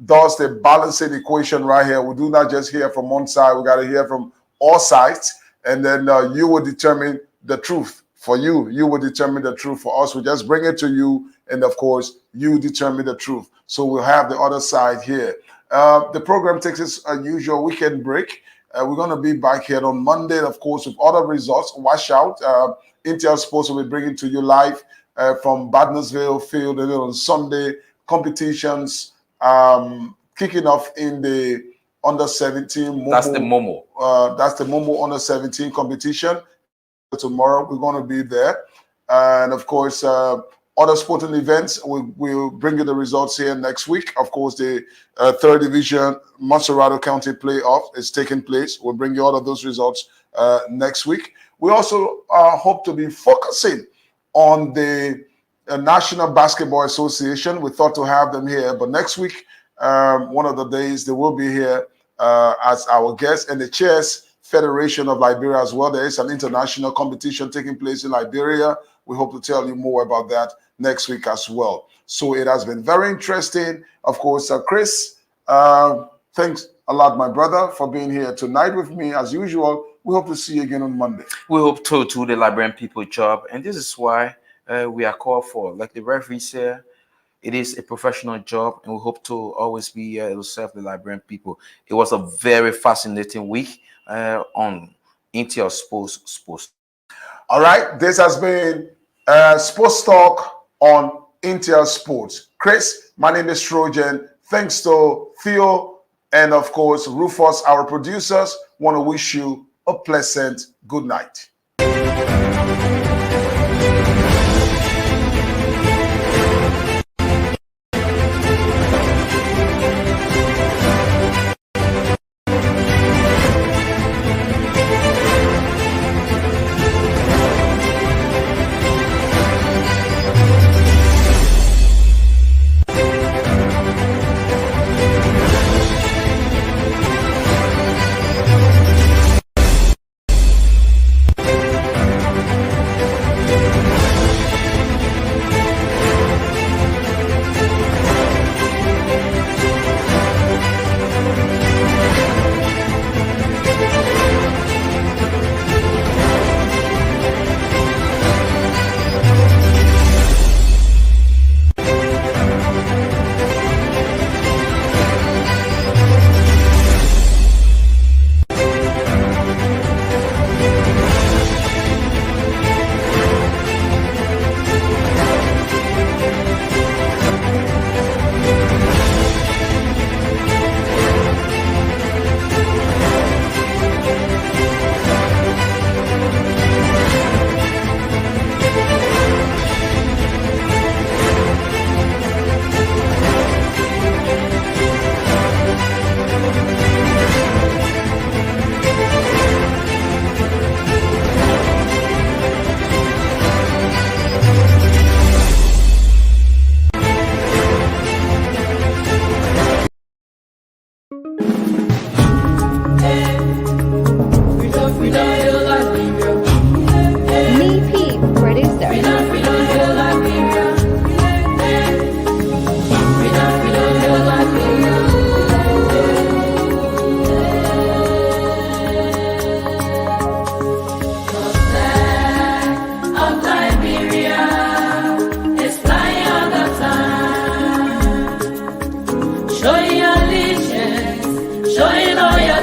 does the balancing equation right here. We do not just hear from one side, we got to hear from all sides, and then you will determine the truth. For you, you will determine the truth. For us, we just bring it to you, and of course, you determine the truth. So we'll have the other side here. The program takes its usual weekend break. We're going to be back here on Monday, of course, with other results. Watch out. Intel Sports will be bringing to you live from Badnersville Field on Sunday. Competitions kicking off in the under-17. That's the Momo. That's the Momo under-17 competition. Tomorrow we're going to be there, and of course other sporting events we'll bring you the results here next week. Of course, the third division Montserrado County playoff is taking place. We'll bring you all of those results next week. We also hope to be focusing on the National Basketball Association. We thought to have them here, but next week, one of the days they will be here as our guests, and the Chess Federation of Liberia as well. There is an international competition taking place in Liberia. We hope to tell you more about that next week as well. So it has been very interesting. Of course, Chris, thanks a lot, my brother, for being here tonight with me. As usual, we hope to see you again on Monday. We hope to do the Liberian people job, and this is why we are called for. Like the referee said, it is a professional job, and we hope to always be able to serve the Liberian people. It was a very fascinating week on Intel Sports. All right, this has been Sports Talk on Intel Sports. Chris, my name is Trojan. Thanks to Theo and of course Rufus, our producers. Want to wish you a pleasant good night.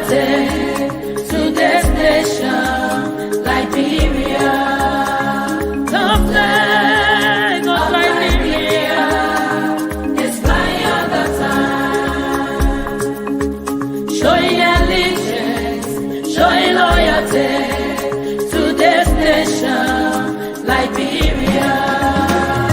liberté.